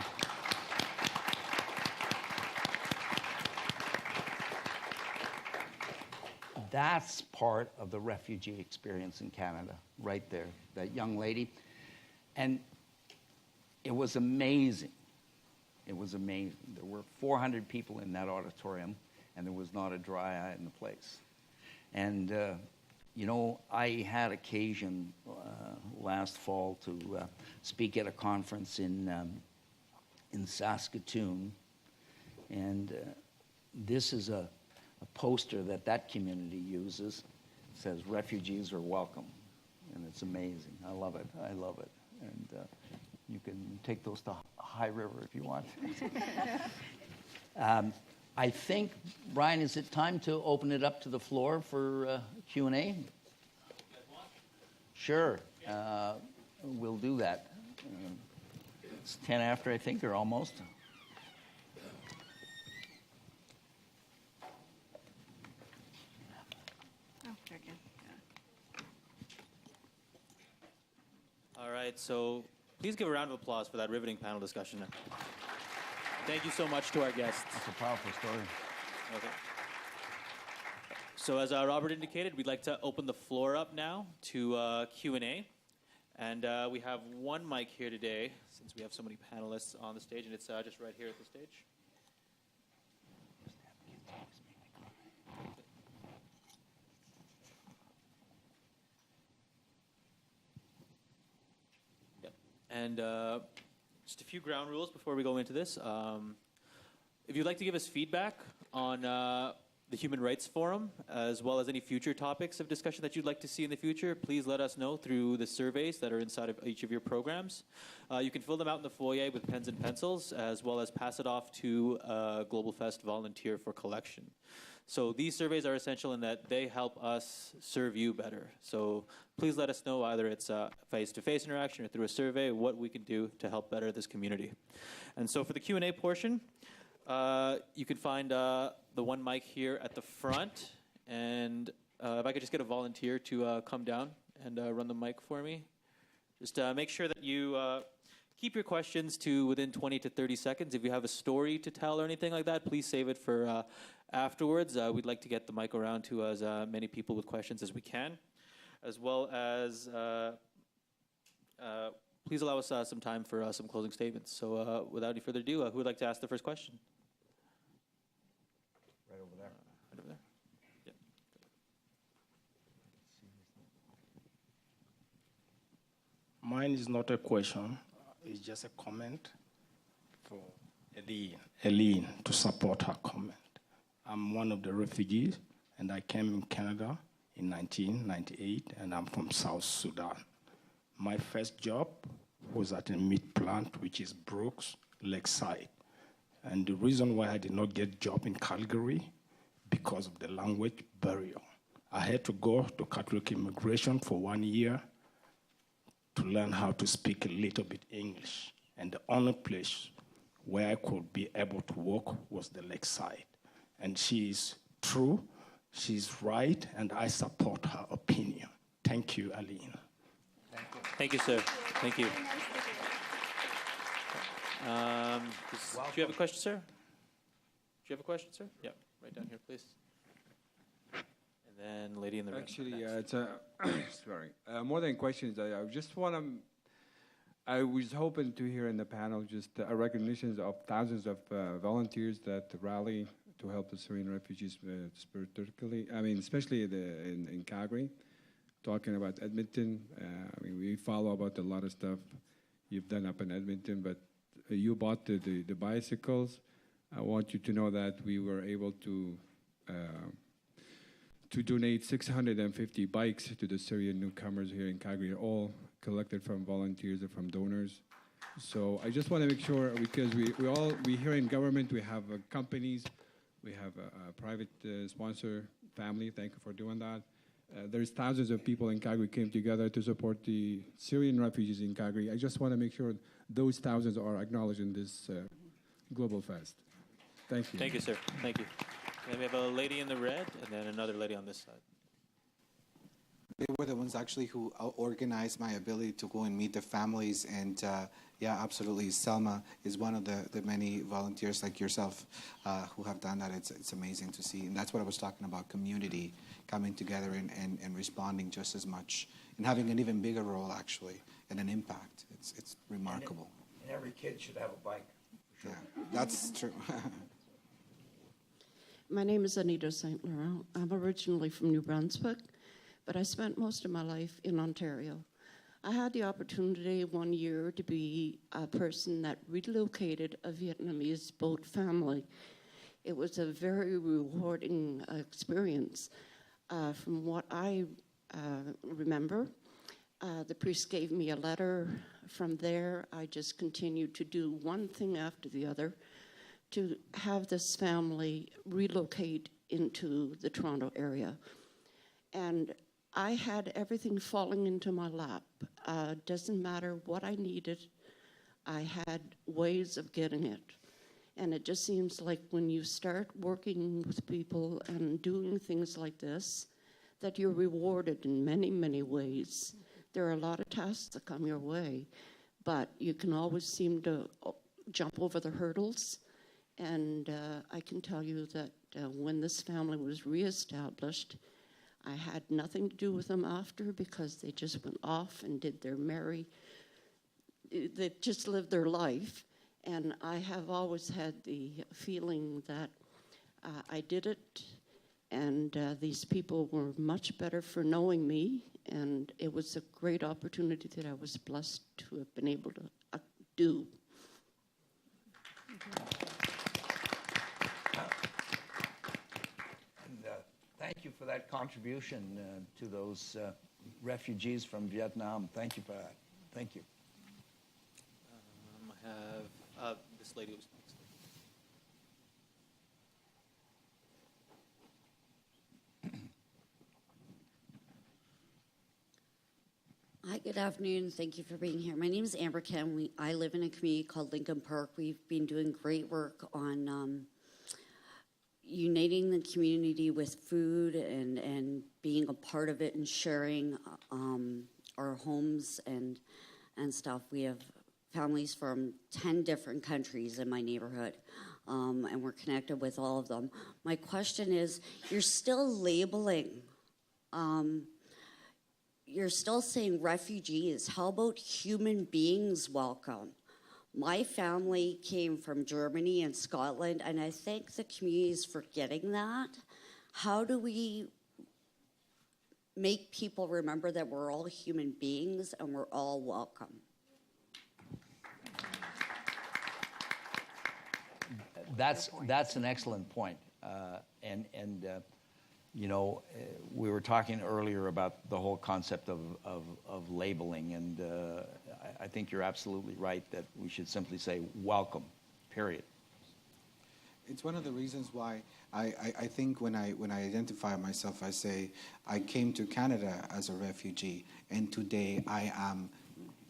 That's part of the refugee experience in Canada, right there, that young lady. And it was amazing. It was amazing. There were 400 people in that auditorium, and there was not a dry eye in the place. And, you know, I had occasion last fall to speak at a conference in Saskatoon, and this is a poster that community uses. It says, "Refugees are welcome," and it's amazing. I love it. I love it. And you can take those to High River if you want. I think, Brian, is it time to open it up to the floor for Q&A? Sure. We'll do that. It's 10 after, I think, or almost. All right, so please give a round of applause for that riveting panel discussion. Thank you so much to our guests. That's a powerful story. Okay. So as Robert indicated, we'd like to open the floor up now to Q&A. And we have one mic here today, since we have so many panelists on the stage, and it's just right here at the stage. Yep. And just a few ground rules before we go into this. If you'd like to give us feedback on the Human Rights Forum, as well as any future topics of discussion that you'd like to see in the future, please let us know through the surveys that are inside of each of your programs. You can fill them out in the foyer with pens and pencils, as well as pass it off to a GlobalFest volunteer for collection. So these surveys are essential in that they help us serve you better. So please let us know, either it's a face-to-face interaction or through a survey, what we can do to help better this community. And so for the Q&A portion, you can find the one mic here at the front, and if I could just get a volunteer to come down and run the mic for me. Just make sure that you keep your questions to within 20 to 30 seconds. If you have a story to tell or anything like that, please save it for afterwards. We'd like to get the mic around to as many people with questions as we can, as well as please allow us some time for some closing statements. So without any further ado, who would like to ask the first question? Right over there. Right over there. Yeah. Mine is not a question. It's just a comment for Aileen to support her comment. I'm one of the refugees, and I came in Canada in 1998, and I'm from South Sudan. My first job was at a meat plant, which is Brooks Lakeside. And the reason why I did not get a job in Calgary, because of the language barrier. I had to go to Catholic immigration for 1 year to learn how to speak a little bit English. And the only place where I could be able to work was the Lakeside. And she is true, she's right, and I support her opinion. Thank you, Aileen. Thank you, sir. Thank you. Do you have a question, sir? Do you have a question, sir? Yeah, right down here, please. And then lady in the red. Actually, it's a sorry. More than questions, I just want to. I was hoping to hear in the panel just a recognition of thousands of volunteers that rally to help the Syrian refugees, particularly. I mean, especially in Calgary. Talking about Edmonton, I mean, we follow about a lot of stuff you've done up in Edmonton, but you bought the bicycles. I want you to know that we were able to donate 650 bikes to the Syrian newcomers here in Calgary, all collected from volunteers and from donors. So I just want to make sure, because we here in government, we have companies, we have a private sponsor family. Thank you for doing that. There's thousands of people in Calgary came together to support the Syrian refugees in Calgary. I just want to make sure those thousands are acknowledged in this GlobalFest. Thank you. Thank you, sir. Thank you. And then we have a lady in the red, and then another lady on this side. they were the ones actually who organized my ability to go and meet the families. And yeah, absolutely. Selma is one of the many volunteers like yourself who have done that. It's amazing to see. And that's what I was talking about, community coming together and responding just as much and having an even bigger role, actually, and an impact. It's remarkable. And every kid should have a bike. Yeah, that's true. My name is Anita St. Laurent. I'm originally from New Brunswick, but I spent most of my life in Ontario. I had the opportunity 1 year to be a person that relocated a Vietnamese boat family. It was a very rewarding experience. From what I remember, the priest gave me a letter. From there, I just continued to do one thing after the other to have this family relocate into the Toronto area. And I had everything falling into my lap. Doesn't matter what I needed, I had ways of getting it. And it just seems like when you start working with people and doing things like this, that you're rewarded in many, many ways. There are a lot of tasks that come your way, but you can always seem to jump over the hurdles. And I can tell you that when this family was reestablished, I had nothing to do with them after because they just went off and did their they just lived their life. And I have always had the feeling that I did it, and these people were much better for knowing me, and it was a great opportunity that I was blessed to have been able to do. Thank you for that contribution to those refugees from Vietnam. Thank you for that. Thank you. I have this lady was next. Hi, good afternoon. Thank you for being here. My name is Amber Kim. I live in a community called Lincoln Park. We've been doing great work on uniting the community with food and being a part of it and sharing our homes and stuff. We have families from 10 different countries in my neighborhood, and we're connected with all of them. My question is, you're still labeling, you're still saying refugees. How about human beings welcome? My family came from Germany and Scotland, and I think the community is forgetting that. How do we make people remember that we're all human beings and we're all welcome? That's an excellent point. You know, we were talking earlier about the whole concept of labeling, and I think you're absolutely right that we should simply say welcome, period. It's one of the reasons why I think when I identify myself, I say I came to Canada as a refugee, and today I am,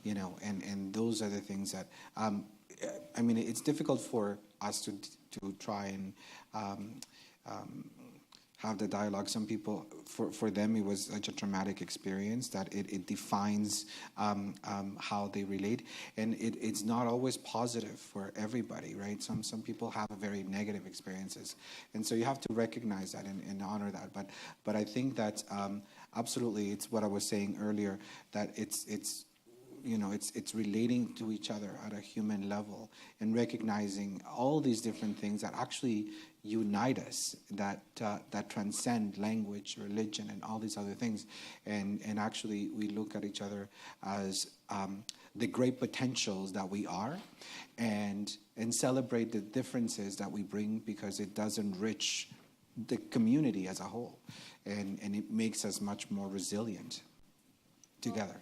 you know, and those are the things that, I mean, it's difficult for us to try and have the dialogue. Some people, for them, it was such a traumatic experience that it defines how they relate, and it's not always positive for everybody, right? Some people have very negative experiences, and so you have to recognize that and honor that. But I think that absolutely, it's what I was saying earlier, that it's you know, it's relating to each other at a human level and recognizing all these different things that actually unite us, that transcend language, religion, and all these other things. And actually, we look at each other as the great potentials that we are, and celebrate the differences that we bring, because it does enrich the community as a whole, and it makes us much more resilient together.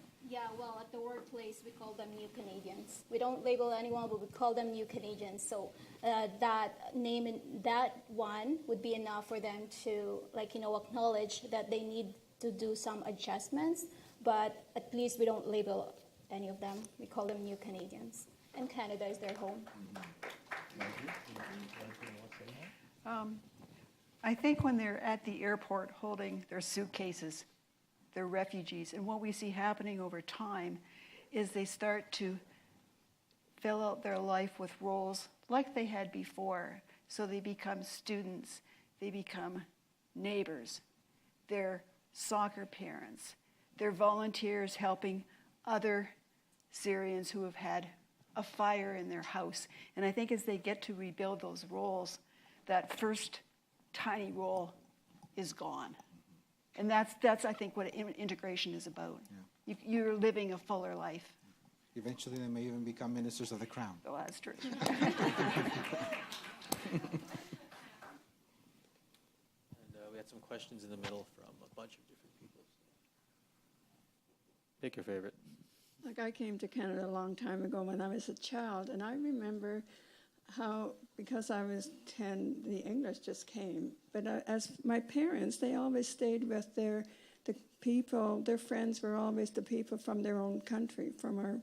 Well, at the workplace, we call them New Canadians. We don't label anyone, but we call them New Canadians. So that name, and that one would be enough for them to, like, you know, acknowledge that they need to do some adjustments. But at least we don't label any of them. We call them New Canadians. And Canada is their home. I think when they're at the airport holding their suitcases they're refugees. And what we see happening over time is they start to fill out their life with roles like they had before. So they become students, they become neighbors, they're soccer parents, they're volunteers helping other Syrians who have had a fire in their house. And I think as they get to rebuild those roles, that first tiny role is gone. And that's I think, what integration is about. Yeah. You're living a fuller life. Eventually, they may even become ministers of the crown. Oh, that's true. And we had some questions in the middle from a bunch of different people. Pick your favorite. Like, I came to Canada a long time ago when I was a child, and I remember how, because I was 10, the English just came. But as my parents, they always stayed with the people, their friends were always the people from their own country, from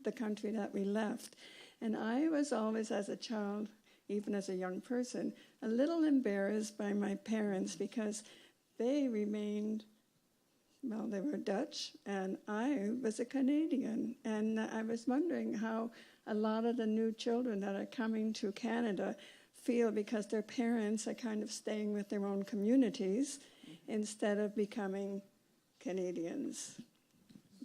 the country that we left. And I was always, as a child, even as a young person, a little embarrassed by my parents because they remained, well, they were Dutch, and I was a Canadian. And I was wondering how a lot of the new children that are coming to Canada feel because their parents are kind of staying with their own communities instead of becoming Canadians.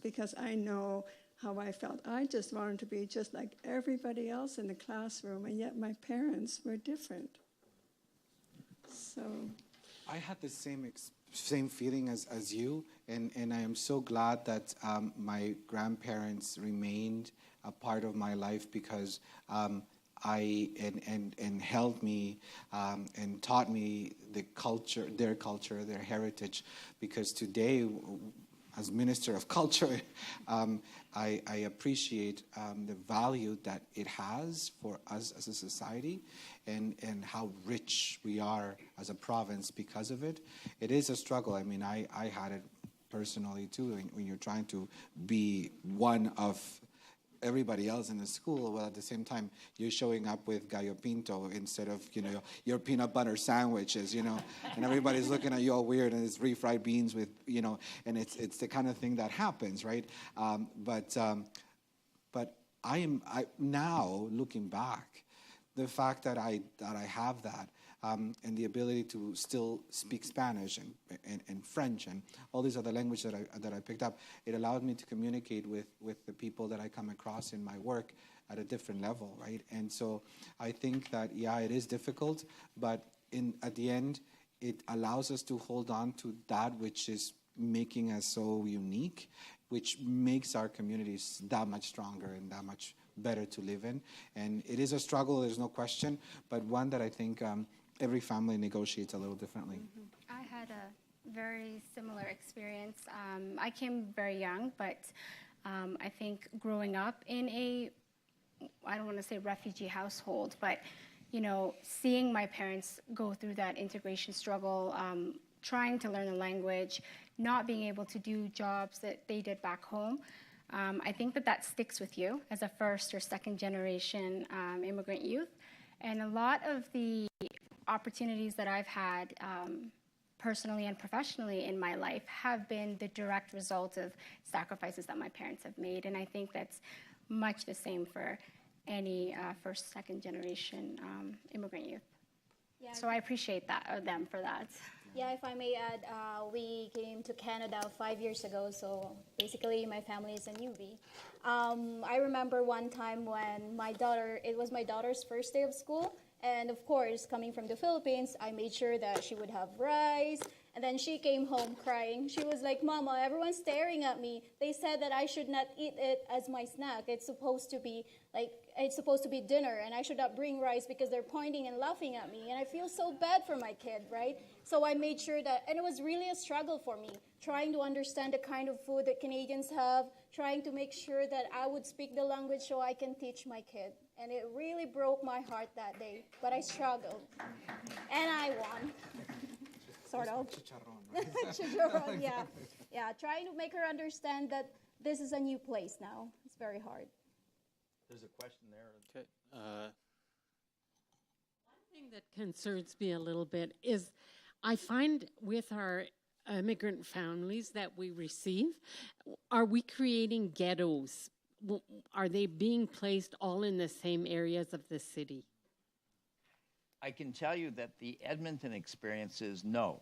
Because I know how I felt. I just wanted to be just like everybody else in the classroom, and yet my parents were different. So I had the same feeling as you, and I am so glad that my grandparents remained a part of my life because and held me and taught me their culture, their heritage. Because today, as Minister of Culture, I appreciate the value that it has for us as a society and how rich we are as a province because of it. It is a struggle. I mean, I had it personally too when you're trying to be one of everybody else in the school, while at the same time you're showing up with gallo pinto instead of, your peanut butter sandwiches, and everybody's looking at you all weird, and it's refried beans with, and it's the kind of thing that happens, right? But I now looking back, the fact that I have that. And the ability to still speak Spanish and French and all these other languages that I picked up, it allowed me to communicate with the people that I come across in my work at a different level, right? And so I think that, it is difficult, but at the end, it allows us to hold on to that which is making us so unique, which makes our communities that much stronger and that much better to live in. And it is a struggle, there's no question, but one that I think every family negotiates a little differently. Mm-hmm. I had a very similar experience. I came very young, but I think growing up in I don't want to say refugee household, but seeing my parents go through that integration struggle, trying to learn the language, not being able to do jobs that they did back home, I think that sticks with you as a first or second generation immigrant youth. And a lot of the opportunities that I've had personally and professionally in my life have been the direct result of sacrifices that my parents have made. And I think that's much the same for any first, second generation immigrant youth. Yeah, so I appreciate them for that. Yeah, if I may add, we came to Canada 5 years ago, so basically my family is a newbie. I remember one time when it was my daughter's first day of school, and of course, coming from the Philippines, I made sure that she would have rice, and then she came home crying. She was like, "Mama, everyone's staring at me. They said that I should not eat it as my snack. It's supposed to be dinner, and I should not bring rice because they're pointing and laughing at me." And I feel so bad for my kid, right? So I made sure that, and it was really a struggle for me, trying to understand the kind of food that Canadians have, trying to make sure that I would speak the language so I can teach my kid. And it really broke my heart that day, but I struggled. And I won. Sort of. Chicharron, yeah. Yeah, trying to make her understand that this is a new place now. It's very hard. There's a question there. Okay. One thing that concerns me a little bit is I find with our immigrant families that we receive, are we creating ghettos? Are they being placed all in the same areas of the city? I can tell you that the Edmonton experience is no,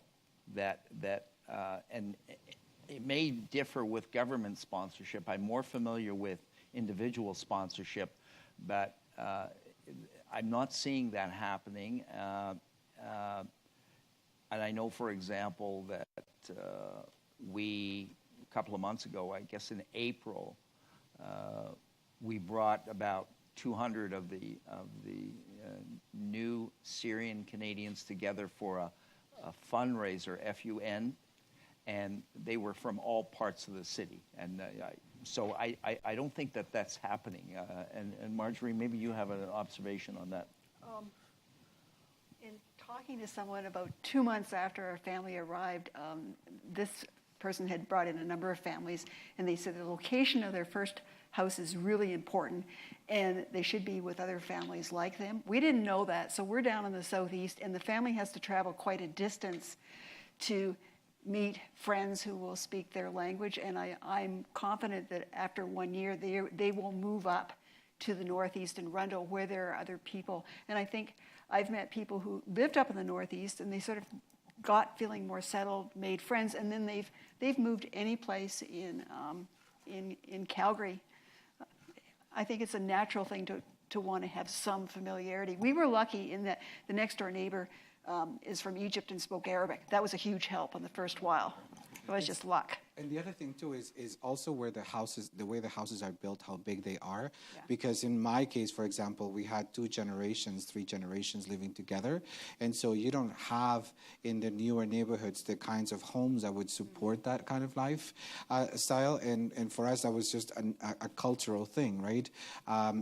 and it may differ with government sponsorship. I'm more familiar with individual sponsorship, but I'm not seeing that happening. And I know, for example, that we, a couple of months ago, I guess in April, we brought about 200 of the new Syrian Canadians together for a fundraiser, FUN, and they were from all parts of the city. And so I don't think that that's happening. And Marjorie, maybe you have an observation on that. In talking to someone about 2 months after our family arrived, this person had brought in a number of families, and they said the location of their first house is really important, and they should be with other families like them. We didn't know that, so we're down in the southeast, and the family has to travel quite a distance to meet friends who will speak their language, and I'm confident that after 1 year, they will move up to the northeast in Rundle where there are other people. And I think I've met people who lived up in the northeast, and they sort of got feeling more settled, made friends, and then they've moved any place in Calgary. I think it's a natural thing to want to have some familiarity. We were lucky in that the next door neighbor is from Egypt and spoke Arabic. That was a huge help on the first while. It was just luck. And the other thing too is also where the way the houses are built, how big they are. Yeah. Because in my case, for example, we had 3 generations living together, and so you don't have in the newer neighborhoods the kinds of homes that would support that kind of life style. And for us, that was just a cultural thing, right?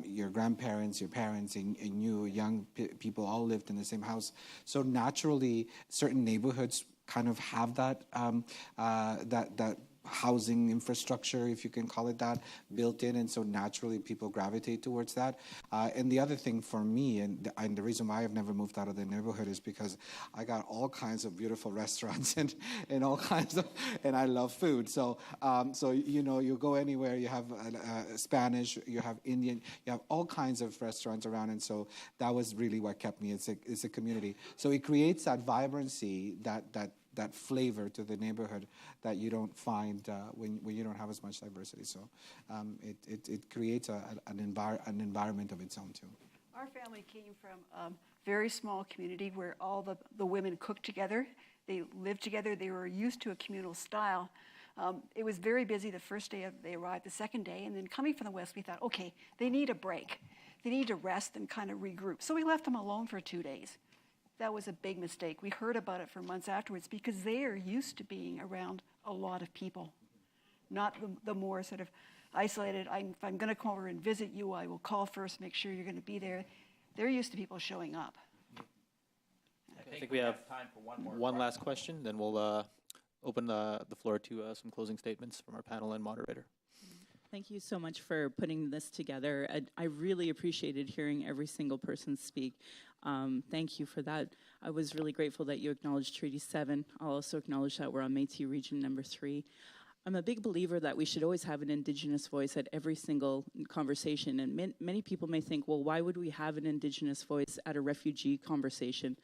Your grandparents, your parents, and you young people all lived in the same house. So naturally, certain neighborhoods kind of have that that housing infrastructure, if you can call it that, built in, and so naturally people gravitate towards that. And the other thing for me, and the reason why I've never moved out of the neighborhood is because I got all kinds of beautiful restaurants and all kinds of, and I love food. So you know, you go anywhere, you have Spanish, you have Indian, you have all kinds of restaurants around, and so that was really what kept me. It's a community. So it creates that vibrancy, that flavor to the neighborhood that you don't find when you don't have as much diversity. So it creates an environment of its own too. Our family came from a very small community where all the women cooked together. They lived together. They were used to a communal style. It was very busy the first day they arrived, the second day, and then coming from the west, we thought, okay, they need a break. They need to rest and kind of regroup. So we left them alone for 2 days. That was a big mistake. We heard about it for months afterwards because they are used to being around a lot of people, not the more sort of isolated, if I'm going to come over and visit you, I will call first, make sure you're going to be there. They're used to people showing up. I think we have time for one last question, then we'll open the floor to some closing statements from our panel and moderator. Thank you so much for putting this together. I really appreciated hearing every single person speak. Thank you for that. I was really grateful that you acknowledged Treaty 7. I'll also acknowledge that we're on Métis Region number 3. I'm a big believer that we should always have an Indigenous voice at every single conversation. And many people may think, well, why would we have an Indigenous voice at a refugee conversation?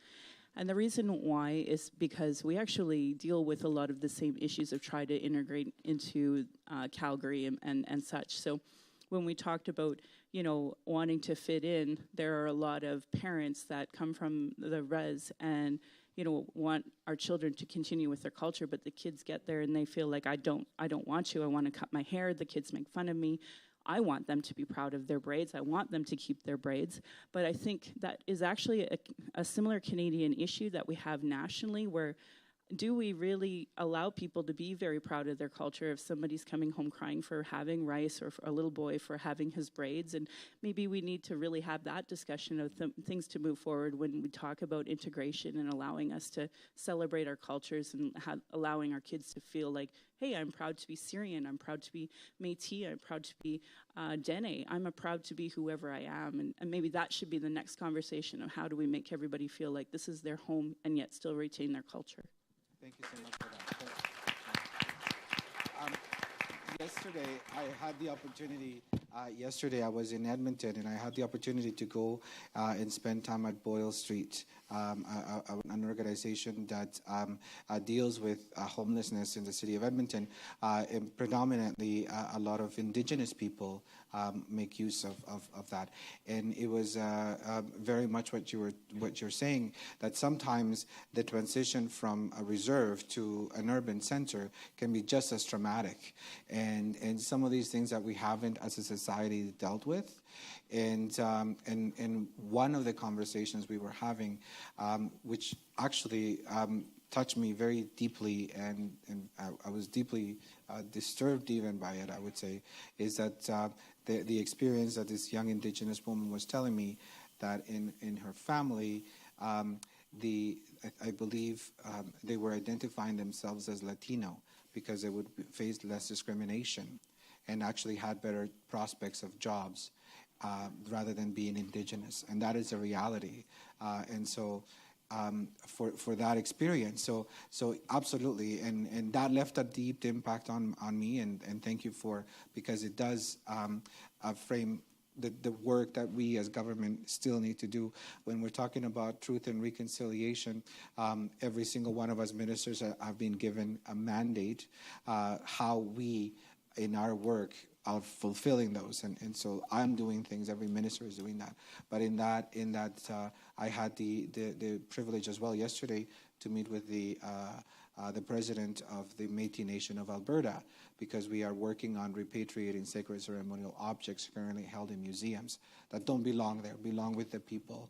And the reason why is because we actually deal with a lot of the same issues of trying to integrate into Calgary and such. So when we talked about, you know, wanting to fit in, there are a lot of parents that come from the res and, you know, want our children to continue with their culture, but the kids get there and they feel like, I don't want to. I want to cut my hair. The kids make fun of me. I want them to be proud of their braids. I want them to keep their braids. But I think that is actually a similar Canadian issue that we have nationally, where do we really allow people to be very proud of their culture if somebody's coming home crying for having rice, or for a little boy for having his braids? And maybe we need to really have that discussion of things to move forward when we talk about integration and allowing us to celebrate our cultures and allowing our kids to feel like, hey, I'm proud to be Syrian, I'm proud to be Métis, I'm proud to be Dene, I'm proud to be whoever I am. And maybe that should be the next conversation of how do we make everybody feel like this is their home and yet still retain their culture. Thank you so much for that. Yesterday, I had the opportunity. Yesterday, I was in Edmonton, and I had the opportunity to go and spend time at Boyle Street, an organization that deals with homelessness in the city of Edmonton. And predominantly, a lot of Indigenous people make use of that, and it was very much what you're saying, that sometimes the transition from a reserve to an urban center can be just as traumatic, and some of these things that we haven't as a society dealt with. And one of the conversations we were having, which actually touched me very deeply, and I was deeply disturbed even by it, I would say, is that the experience that this young Indigenous woman was telling me, that in her family, I believe they were identifying themselves as Latino because they would face less discrimination and actually had better prospects of jobs rather than being Indigenous. And that is a reality. And so for that experience, so absolutely, and that left a deep impact on me, and thank you because it does frame the work that we as government still need to do. When we're talking about truth and reconciliation, every single one of us ministers have been given a mandate how we, in our work, are fulfilling those, and so I'm doing things. Every minister is doing that. But in that, I had the privilege as well yesterday to meet with the president of the Métis Nation of Alberta, because we are working on repatriating sacred ceremonial objects currently held in museums that don't belong there, belong with the people.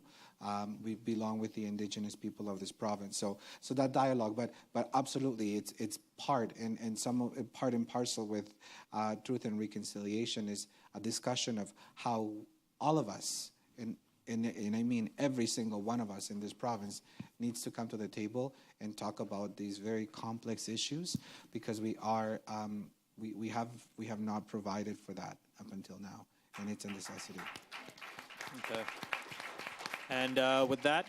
We belong with the Indigenous people of this province. So that dialogue, but absolutely, it's part part and parcel with truth and reconciliation is a discussion of how all of us, and I mean every single one of us in this province, needs to come to the table and talk about these very complex issues, because we have not provided for that up until now, and it's a necessity. Okay. And with that,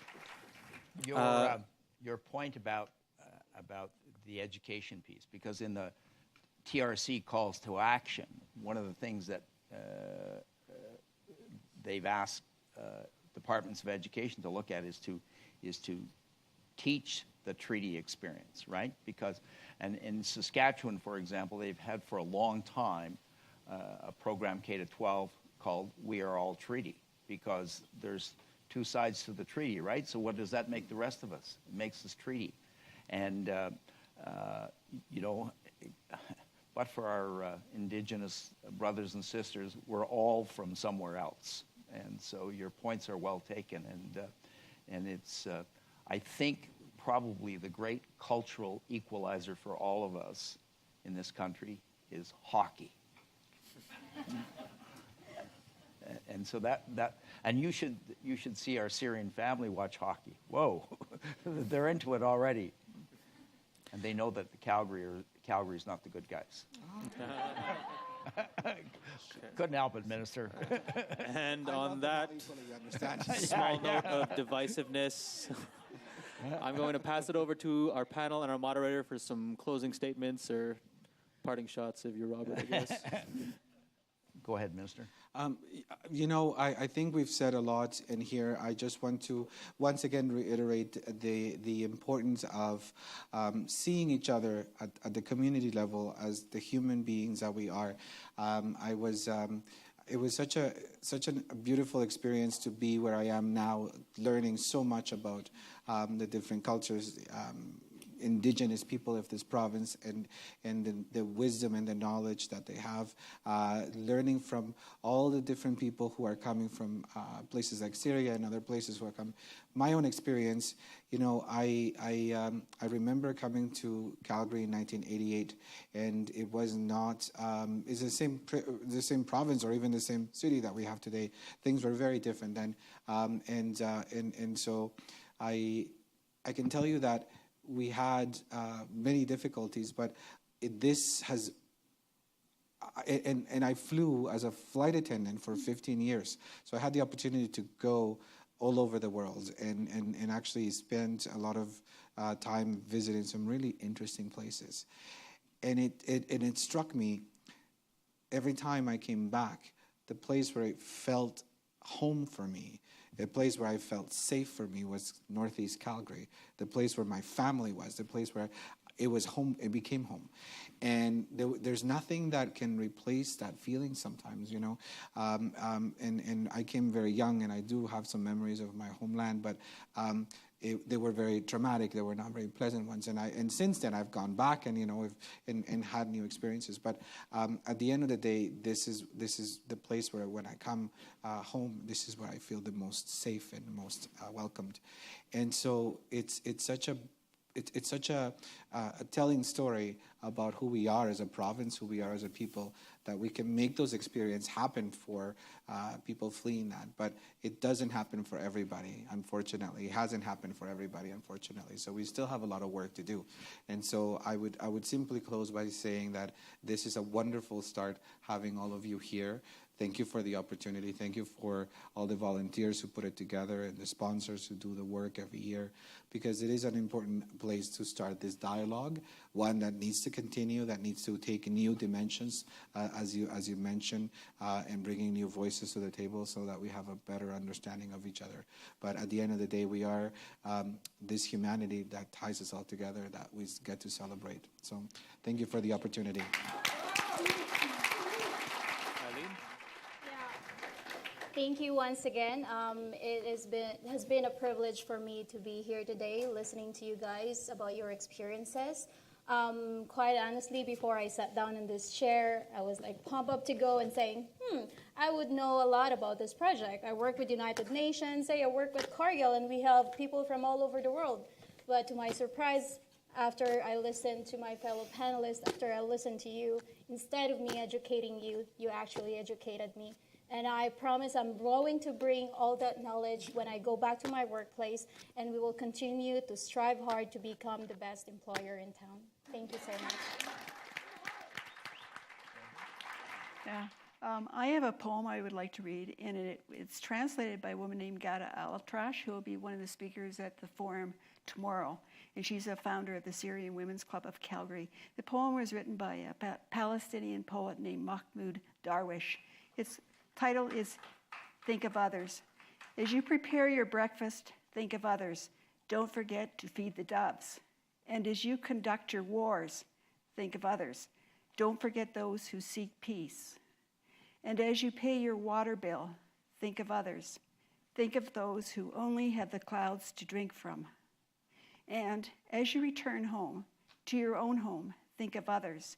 your point about the education piece, because in the TRC calls to action, one of the things that they've asked departments of education to look at is to teach the treaty experience, right? Because, and in Saskatchewan, for example, they've had for a long time a program K-12 called We Are All Treaty, because there's two sides to the treaty, right? So what does that make the rest of us? It makes us treaty. And, you know, but for our Indigenous brothers and sisters, we're all from somewhere else. And so your points are well taken. And it's, I think, probably the great cultural equalizer for all of us in this country is hockey. And so and you should see our Syrian family watch hockey. Whoa, they're into it already, and they know that Calgary's not the good guys. Couldn't help it, Minister. And on that small note of divisiveness, I'm going to pass it over to our panel and our moderator for some closing statements or parting shots of you, Robert, I guess. Go ahead, Minister. You know, I think we've said a lot in here. I just want to once again reiterate the importance of seeing each other at the community level as the human beings that we are. It was such a beautiful experience to be where I am now, learning so much about the different cultures, Indigenous people of this province, and the wisdom and the knowledge that they have, learning from all the different people who are coming from places like Syria and other places who are coming. My own experience, you know, I remember coming to Calgary in 1988, and it was not, it's the same province or even the same city that we have today. Things were very different then, and so I can tell you that we had many difficulties, but this has, and I flew as a flight attendant for 15 years. So I had the opportunity to go all over the world and actually spend a lot of time visiting some really interesting places. And it struck me every time I came back, the place where it felt home for me, the place where I felt safe for me was Northeast Calgary. The place where my family was, the place where it was home, it became home. And there's nothing that can replace that feeling sometimes, you know. And I came very young, and I do have some memories of my homeland, but they were very traumatic. They were not very pleasant ones. And since then, I've gone back and, you know, and had new experiences. But at the end of the day, this is the place where when I come home, this is where I feel the most safe and the most welcomed. And so it's such a telling story about who we are as a province, who we are as a people, that we can make those experiences happen for people fleeing that. But it doesn't happen for everybody, unfortunately. It hasn't happened for everybody, unfortunately. So we still have a lot of work to do. And so I would simply close by saying that this is a wonderful start having all of you here. Thank you for the opportunity. Thank you for all the volunteers who put it together and the sponsors who do the work every year, because it is an important place to start this dialogue, one that needs to continue, that needs to take new dimensions, as you mentioned, and bringing new voices to the table so that we have a better understanding of each other. But at the end of the day, we are this humanity that ties us all together that we get to celebrate. So thank you for the opportunity. Thank you once again. It has been a privilege for me to be here today, listening to you guys about your experiences. Quite honestly, before I sat down in this chair, I was like pumped up to go and saying, I would know a lot about this project. I work with United Nations, I work with Cargill, and we have people from all over the world. But to my surprise, after I listened to my fellow panelists, after I listened to you, instead of me educating you, you actually educated me. And I promise I'm going to bring all that knowledge when I go back to my workplace, and we will continue to strive hard to become the best employer in town. Thank you so much. Yeah. I have a poem I would like to read, and it's translated by a woman named Gada Altrash, who will be one of the speakers at the forum tomorrow. And she's a founder of the Syrian Women's Club of Calgary. The poem was written by a Palestinian poet named Mahmoud Darwish. Its title is Think of Others. As you prepare your breakfast, think of others. Don't forget to feed the doves. And as you conduct your wars, think of others. Don't forget those who seek peace. And as you pay your water bill, think of others. Think of those who only have the clouds to drink from. And as you return home, to your own home, think of others.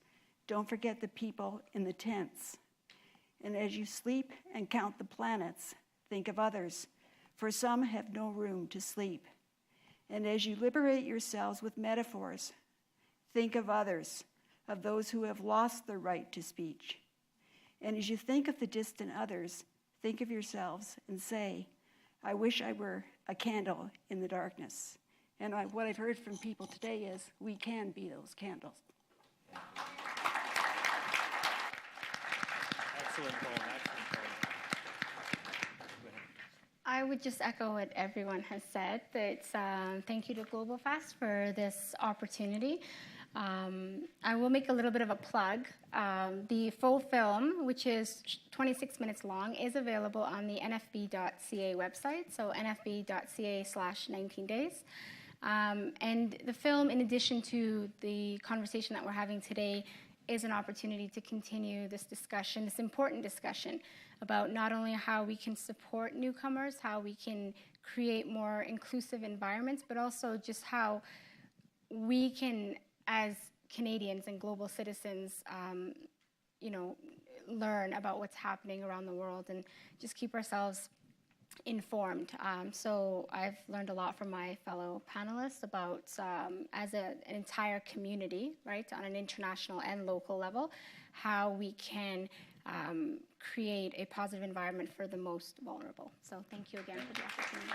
Don't forget the people in the tents. And as you sleep and count the planets, think of others, for some have no room to sleep. And as you liberate yourselves with metaphors, think of others, of those who have lost their right to speech. And as you think of the distant others, think of yourselves and say, I wish I were a candle in the darkness. And what I've heard from people today is we can be those candles. Excellent poem, excellent poem. I would just echo what everyone has said. That thank you to GlobalFest for this opportunity. I will make a little bit of a plug. The full film, which is 26 minutes long, is available on the nfb.ca website, so nfb.ca/19days. And the film, in addition to the conversation that we're having today, is an opportunity to continue this discussion, this important discussion about not only how we can support newcomers, how we can create more inclusive environments, but also just how we can, as Canadians and global citizens, learn about what's happening around the world and just keep ourselves informed. So I've learned a lot from my fellow panelists about, as an entire community, right, on an international and local level, how we can create a positive environment for the most vulnerable. So thank you again for the opportunity.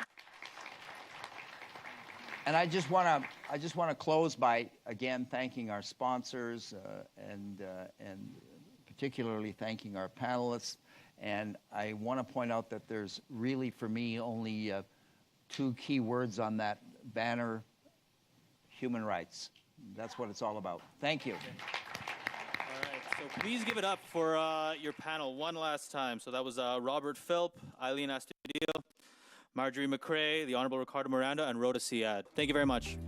And I just want to close by again thanking our sponsors and particularly thanking our panelists. And I want to point out that there's really, for me, only two key words on that banner: human rights. That's what it's all about. Thank you. All right. So please give it up for your panel one last time. So that was Robert Philp, Eileen Astudillo, Marjorie McCrae, the Honorable Ricardo Miranda, and Roda Siad. Thank you very much.